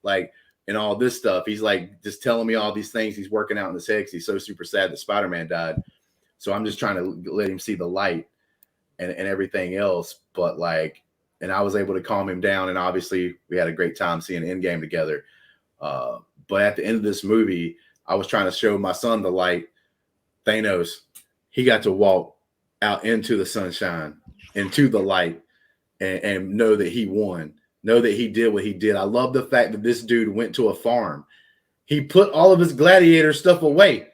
Like, and all this stuff. He's like just telling me all these things he's working out in his head because he's so super sad that Spider-Man died. So I'm just trying to let him see the light and everything else. But like, and I was able to calm him down. And obviously we had a great time seeing Endgame together. But at the end of this movie, I was trying to show my son the light. Thanos, he got to walk out into the sunshine, into the light, and know that he won, know that he did what he did. I love the fact that this dude went to a farm. He put all of his gladiator stuff away.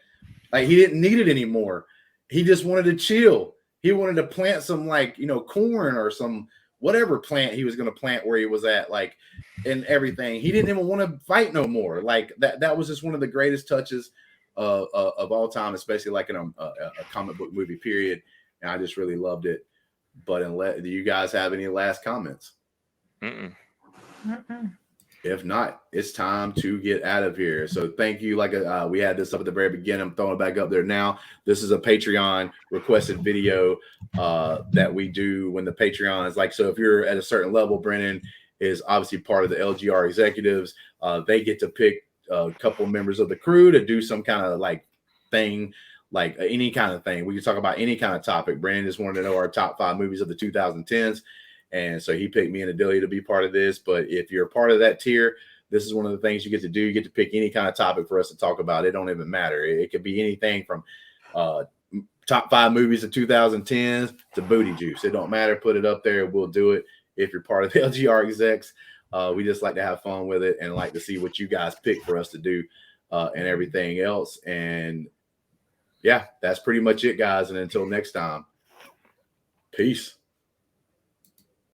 Like he didn't need it anymore. He just wanted to chill. He wanted to plant some corn or some whatever plant he was going to plant where he was at, like, and everything. He didn't even want to fight no more. Like that was just one of the greatest touches of all time, especially like in a comic book movie period. And I just really loved it. But do you guys have any last comments? Mm-mm. If not, it's time to get out of here. So thank you. Like we had this up at the very beginning. I'm throwing it back up there now. This is a Patreon requested video that we do when the Patreon is like, so if you're at a certain level, Brennan is obviously part of the LGR executives. They get to pick a couple members of the crew to do some kind of like thing, like any kind of thing. We can talk about any kind of topic. Brennan just wanted to know our top 5 movies of the 2010s. And so he picked me and Adelia to be part of this. But if you're a part of that tier, this is one of the things you get to do. You get to pick any kind of topic for us to talk about. It don't even matter. It could be anything from top 5 movies of 2010s to booty juice. It don't matter. Put it up there. We'll do it. If you're part of the LGR execs, we just like to have fun with it and like to see what you guys pick for us to do and everything else. And yeah, that's pretty much it, guys. And until next time, peace.